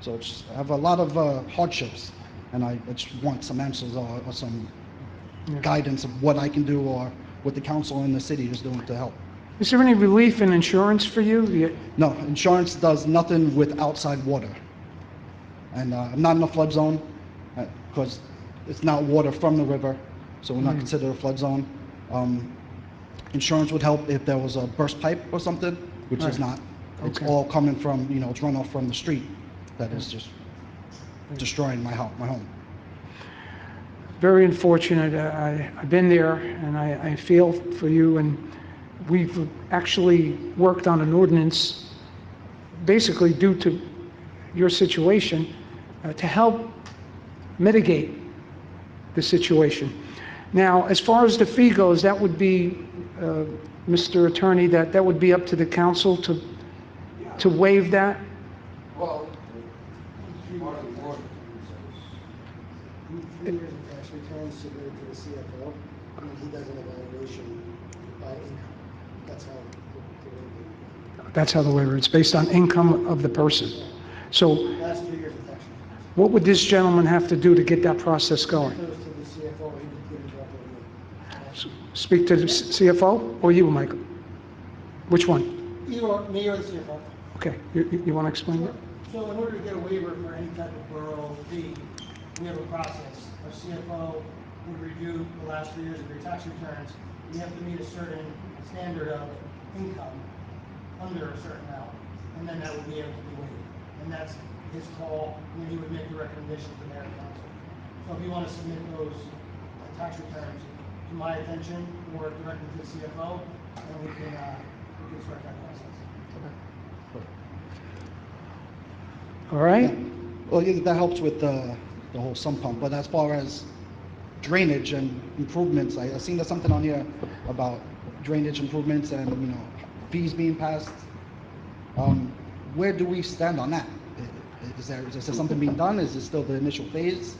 So I have a lot of hardships, and I just want some answers or some guidance of what I can do or what the council and the city is doing to help. Is there any relief in insurance for you? No, insurance does nothing with outside water. And I'm not in a flood zone because it's not water from the river, so we're not considered a flood zone. Insurance would help if there was a burst pipe or something, which is not. It's all coming from, it's runoff from the street that is just destroying my home. Very unfortunate. I've been there, and I feel for you, and we've actually worked on an ordinance basically due to your situation to help mitigate the situation. Now, as far as the fee goes, that would be, Mr. Attorney, that would be up to the council to waive that? Well, 3 years of tax returns submitted to the CFO, and he does an evaluation by income. That's how the waiver. That's how the waiver, it's based on income of the person. So Last 3 years of tax returns. what would this gentleman have to do to get that process going? Goes to the CFO, he would give it directly to me. Speak to the CFO or you, Michael? Which one? Either me or the CFO. Okay, you want to explain it? So in order to get a waiver for any type of borough fee, we have a process. Our CFO would review the last 3 years of your tax returns. You have to meet a certain standard of income under a certain amount, and then that would be able to be waived. And that's his call, and then he would make the recommendation to mayor and council. So if you want to submit those tax returns to my attention or directly to the CFO, then we can start that process. All right? Well, yeah, that helps with the whole sump pump, but as far as drainage and improvements, I seen there's something on here about drainage improvements and, fees being passed. Where do we stand on that? Is there something being done? Is it still the initial phase?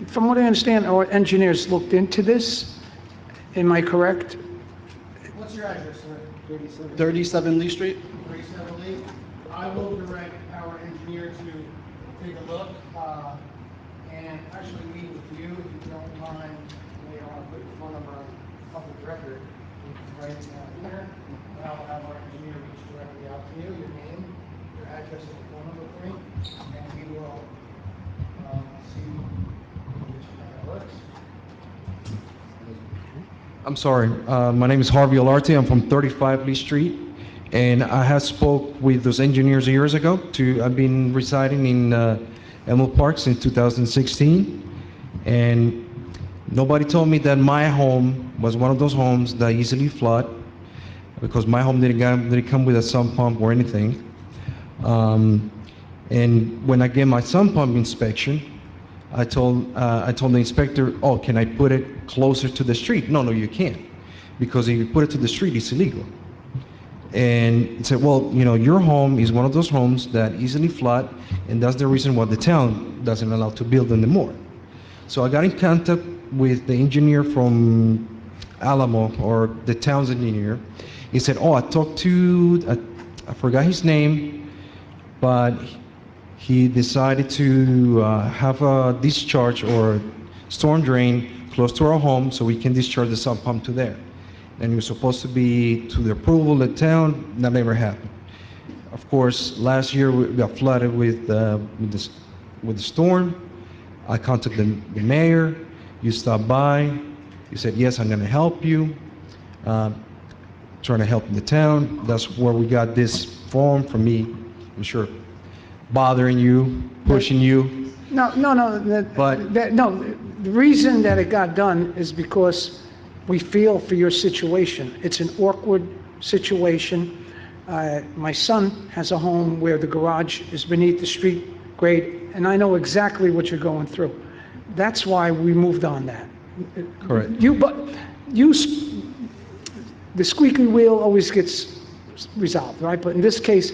From what I understand, our engineers looked into this. Am I correct? What's your address, sir? 37 Lee Street? 37 Lee. I will direct our engineer to take a look and actually meet with you, if you don't mind. Later on, put your phone number on public record right now here. And I'll have our engineer reach directly out to you, your name, your address, and phone number for me, and we will see if that works. I'm sorry. My name is Harvey Olarte. I'm from 35 Lee Street, and I have spoke with those engineers years ago. I've been residing in Emerald Park since 2016, and nobody told me that my home was one of those homes that easily flood, because my home didn't come with a sump pump or anything. And when I gave my sump pump inspection, I told the inspector, "Oh, can I put it closer to the street?" No, you can't, because if you put it to the street, it's illegal. And he said, "Well, your home is one of those homes that easily flood, and that's the reason why the town doesn't allow to build anymore." So I got in contact with the engineer from Alamo, or the town's engineer. He said, "Oh, I talked to, I forgot his name, but he decided to have a discharge or storm drain close to our home so we can discharge the sump pump to there. And it was supposed to be to the approval of the town. That never happened. Of course, last year we got flooded with the storm. I contacted the mayor. You stopped by. You said, "Yes, I'm going to help you." Trying to help the town. That's where we got this form from me. I'm sure bothering you, pushing you. No. But- No, the reason that it got done is because we feel for your situation. It's an awkward situation. My son has a home where the garage is beneath the street grade, and I know exactly what you're going through. That's why we moved on that. Correct. The squeaky wheel always gets resolved, right? But in this case,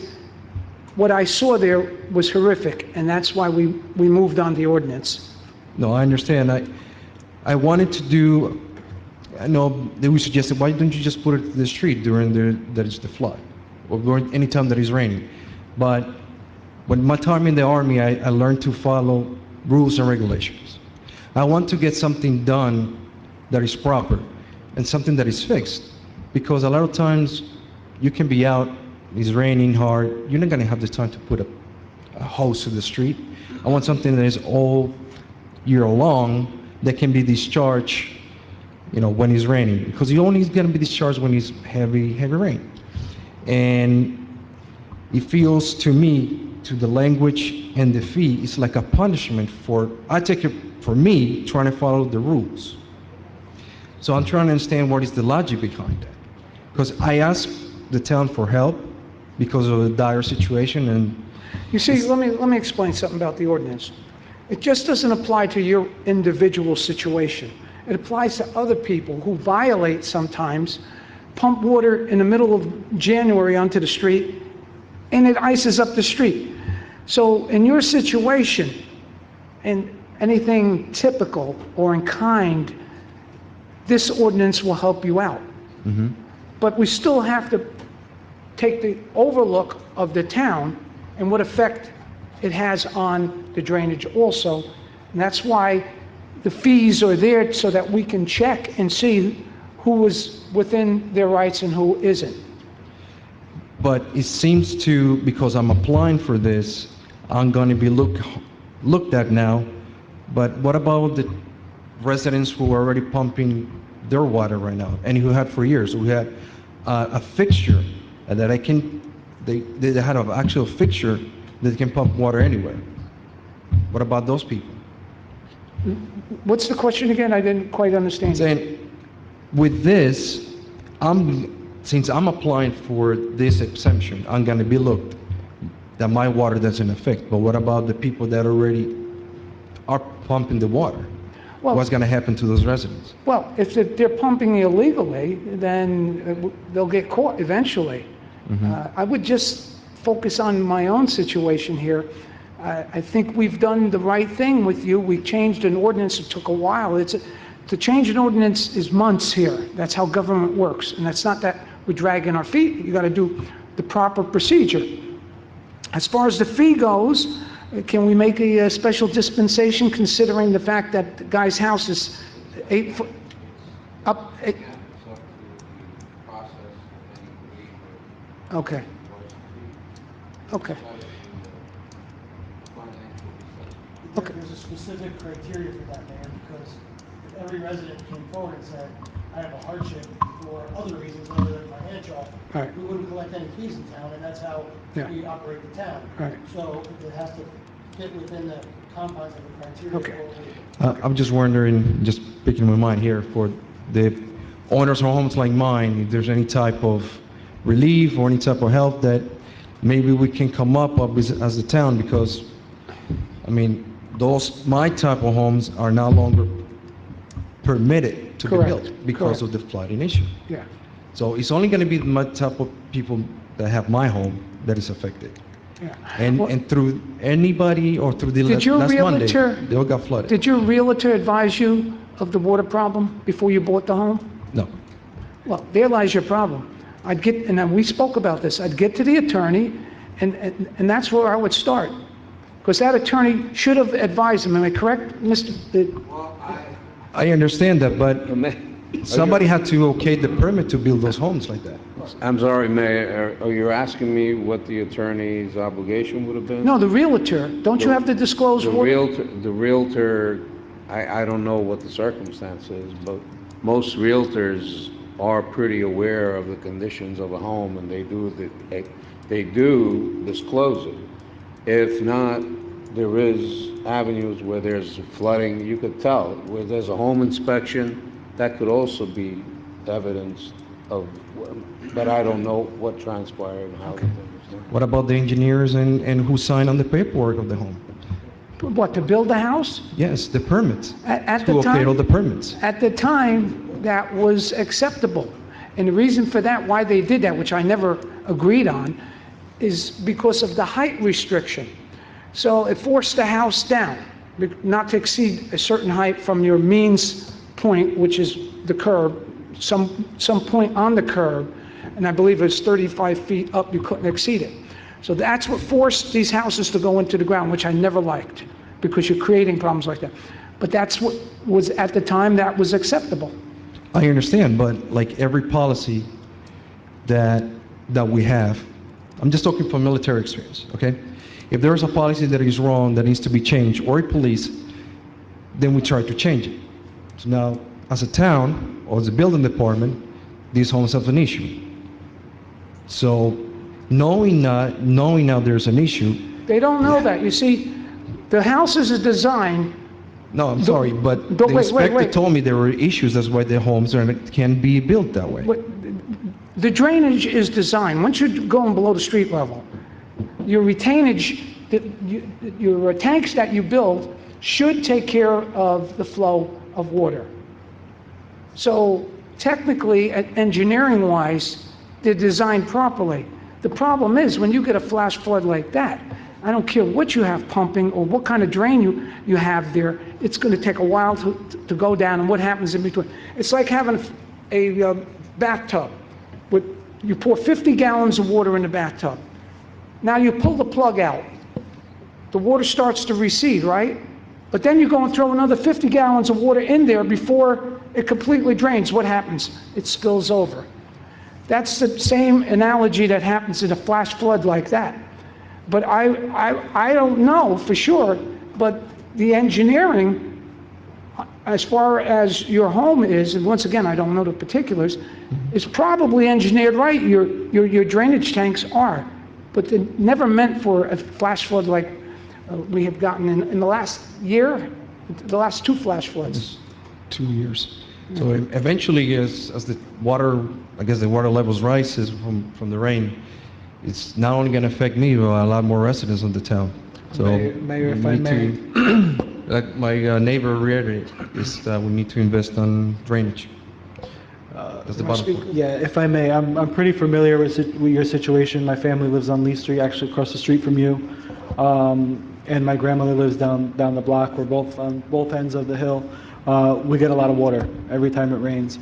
what I saw there was horrific, and that's why we moved on the ordinance. No, I understand. I wanted to do, I know they were suggested, why don't you just put it to the street during that is the flood, or during any time that is raining? But when my time in the Army, I learned to follow rules and regulations. I want to get something done that is proper and something that is fixed, because a lot of times you can be out, it's raining hard, you're not going to have the time to put a hose to the street. I want something that is all year long that can be discharged, when it's raining, because it only is going to be discharged when it's heavy rain. And it feels to me, to the language and the fee, it's like a punishment I take it for me trying to follow the rules. So I'm trying to understand what is the logic behind that. Because I asked the town for help because of the dire situation, and You see, let me explain something about the ordinance. It just doesn't apply to your individual situation. It applies to other people who violate sometimes, pump water in the middle of January onto the street, and it ices up the street. So in your situation, and anything typical or in kind, this ordinance will help you out. But we still have to take the overlook of the town and what effect it has on the drainage also. And that's why the fees are there, so that we can check and see who is within their rights and who isn't. but it seems to, because I'm applying for this, I'm going to be looked at now. But what about the residents who are already pumping their water right now, and who had for years? We had a fixture that they had an actual fixture that can pump water anywhere. What about those people? What's the question again? I didn't quite understand. Saying, with this, since I'm applying for this exemption, I'm going to be looked that my water doesn't affect. But what about the people that already are pumping the water? Well- What's going to happen to those residents? Well, if they're pumping illegally, then they'll get caught eventually. I would just focus on my own situation here. I think we've done the right thing with you. We changed an ordinance. It took a while. To change an ordinance is months here. That's how government works. And that's not that we're dragging our feet. You got to do the proper procedure. As far as the fee goes, can we make a special dispensation considering the fact that the guy's house is 8 foot up? Okay. Okay. Okay. There's a specific criteria for that, Mayor, because if every resident came forward and said, I have a hardship for other reasons other than financial, Right. we wouldn't collect any fees in town, and that's how Yeah. we operate the town. Right. So it has to fit within the confines of the criteria. Okay. of what we- I'm just wondering, just picking my mind here, for the owners of homes like mine, if there's any type of relief or any type of help that maybe we can come up with as a town, because, I mean, my type of homes are no longer permitted to be Correct, built because correct. of the flooding issue. Yeah. So it's only going to be my type of people that have my home that is affected. Yeah. And, Well, and through anybody or through the Did your last Monday, realtor- they all got flooded. Did your realtor advise you of the water problem before you bought the home? No. Well, there lies your problem. I'd get, and then we spoke about this, I'd get to the attorney, and that's where I would start. Because that attorney should have advised him, am I correct, Mr.? I understand that, but somebody had to okay the permit to build those homes like that. I'm sorry, Mayor, are you asking me what the attorney's obligation would have been? No, the realtor, don't you have to disclose? The what- realtor, I don't know what the circumstance is, but most realtors are pretty aware of the conditions of a home, and they do disclose it. If not, there is avenues where there's flooding, you could tell, where there's a home inspection, that could also be evidence of, but I don't know what transpired and how the thing was done. What about the engineers and who signed on the paperwork of the home? What, to build the house? Yes, the permits. At Who the okayed all time, the permits? at the time, that was acceptable. And the reason for that, why they did that, which I never agreed on, is because of the height restriction. So it forced the house down, not to exceed a certain height from your means point, which is the curb, some point on the curb, and I believe it's 35 feet up, you couldn't exceed it. So that's what forced these houses to go into the ground, which I never liked, because you're creating problems like that. But that's what was, at the time, that was acceptable. I understand, but like every policy that we have, I'm just talking from military experience, okay? If there is a policy that is wrong, that needs to be changed, or a police, then we try to change it. So now, as a town, or as a building department, these homes have an issue. So, knowing now there's an issue, They don't know that. You see, the houses are designed, no, I'm sorry, but the wait, inspector wait. told me there were issues, that's why the homes can be built that way. the drainage is designed, once you're going below the street level, your retainage, your tanks that you build should take care of the flow of water. So technically, engineering-wise, they're designed properly. The problem is, when you get a flash flood like that, I don't care what you have pumping or what kind of drain you have there, it's going to take a while to go down, and what happens in between. It's like having a bathtub. You pour 50 gallons of water in the bathtub. Now you pull the plug out. The water starts to recede, right? But then you go and throw another 50 gallons of water in there before it completely drains. What happens? It spills over. That's the same analogy that happens in a flash flood like that. But I don't know for sure, but the engineering, as far as your home is, and once again, I don't know the particulars, is probably engineered right. Your drainage tanks are, but they're never meant for a flash flood like we have gotten in the last year, the last 2 flash floods. 2 years. So eventually, as the water, I guess the water levels rises from the rain, it's not only going to affect me, but a lot more residents of the town. So Mayor, if we I need may. to, like my neighbor reiterated, is that we need to invest on drainage. That's the bottom line. Yeah, if I may, I'm pretty familiar with your situation. My family lives on Lee Street, actually across the street from you. And my grandmother lives down the block. We're both on both ends of the hill. We get a lot of water every time it rains.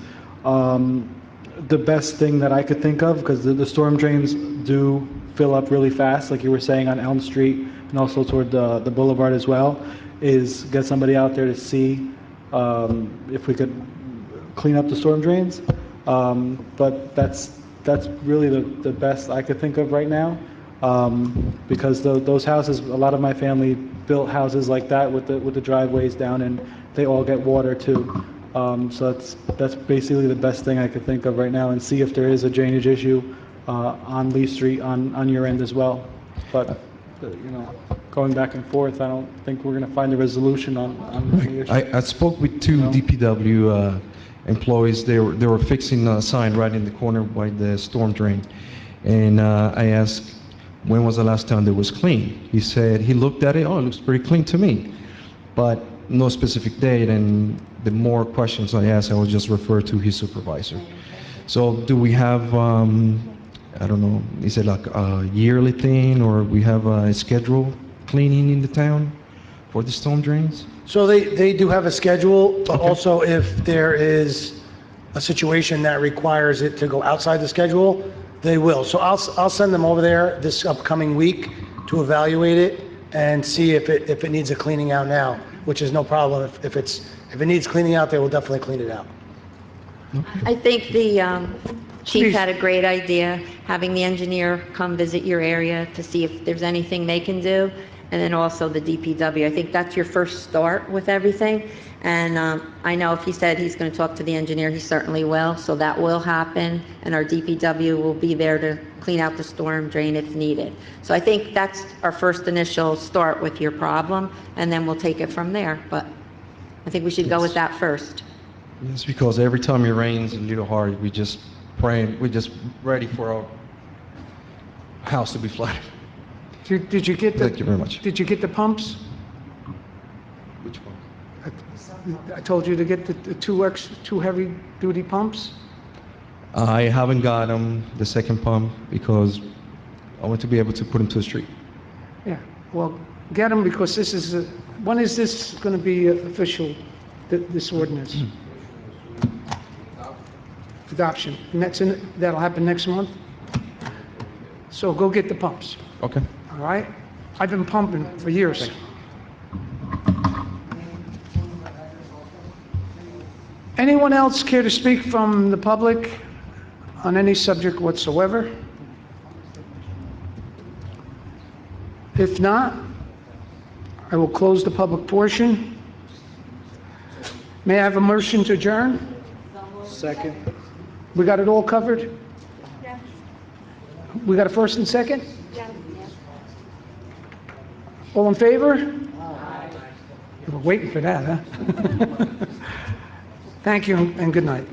The best thing that I could think of, because the storm drains do fill up really fast, like you were saying on Elm Street and also toward the boulevard as well, is get somebody out there to see if we could clean up the storm drains. But that's really the best I could think of right now, because those houses, a lot of my family built houses like that with the driveways down, and they all get water too. So that's basically the best thing I could think of right now, and see if there is a drainage issue on Lee Street on your end as well. But going back and forth, I don't think we're going to find a resolution on the issue. I spoke with two DPW employees. They were fixing a sign right in the corner by the storm drain, and I asked, when was the last time that was clean? He said he looked at it. Oh, it looks pretty clean to me, but no specific date. And the more questions I asked, I would just refer to his supervisor. So do we have, I don't know, is it like a yearly thing, or we have a scheduled cleaning in the town for the storm drains? So they do have a schedule, but also if there is a situation that requires it to go outside the schedule, they will. So I'll send them over there this upcoming week to evaluate it and see if it needs a cleaning out now, which is no problem. If it needs cleaning out, they will definitely clean it out. I think the chief Please. had a great idea, having the engineer come visit your area to see if there's anything they can do, and then also the DPW. I think that's your first start with everything. And I know if he said he's going to talk to the engineer, he certainly will, so that will happen, and our DPW will be there to clean out the storm drain if needed. So I think that's our first initial start with your problem, and then we'll take it from there. But I think we should go with that first. Yes, because every time it rains a little hard, we just praying, we're just ready for our house to be flooded. Did you get the? Thank you very much. Did you get the pumps? Which one? I told you to get the two heavy-duty pumps. I haven't got the second pump because I want to be able to put them to the street. Yeah, well, get them because this is, when is this going to be official, this ordinance? Adoption. That'll happen next month? So go get the pumps, Okay. all right? I've been pumping for years. Anyone else care to speak from the public on any subject whatsoever? If not, I will close the public portion. May I have a motion to adjourn? Second. We got it all covered? Yes. We got a first and second? Yes. All in favor? Aye. You were waiting for that, huh? Thank you and good night.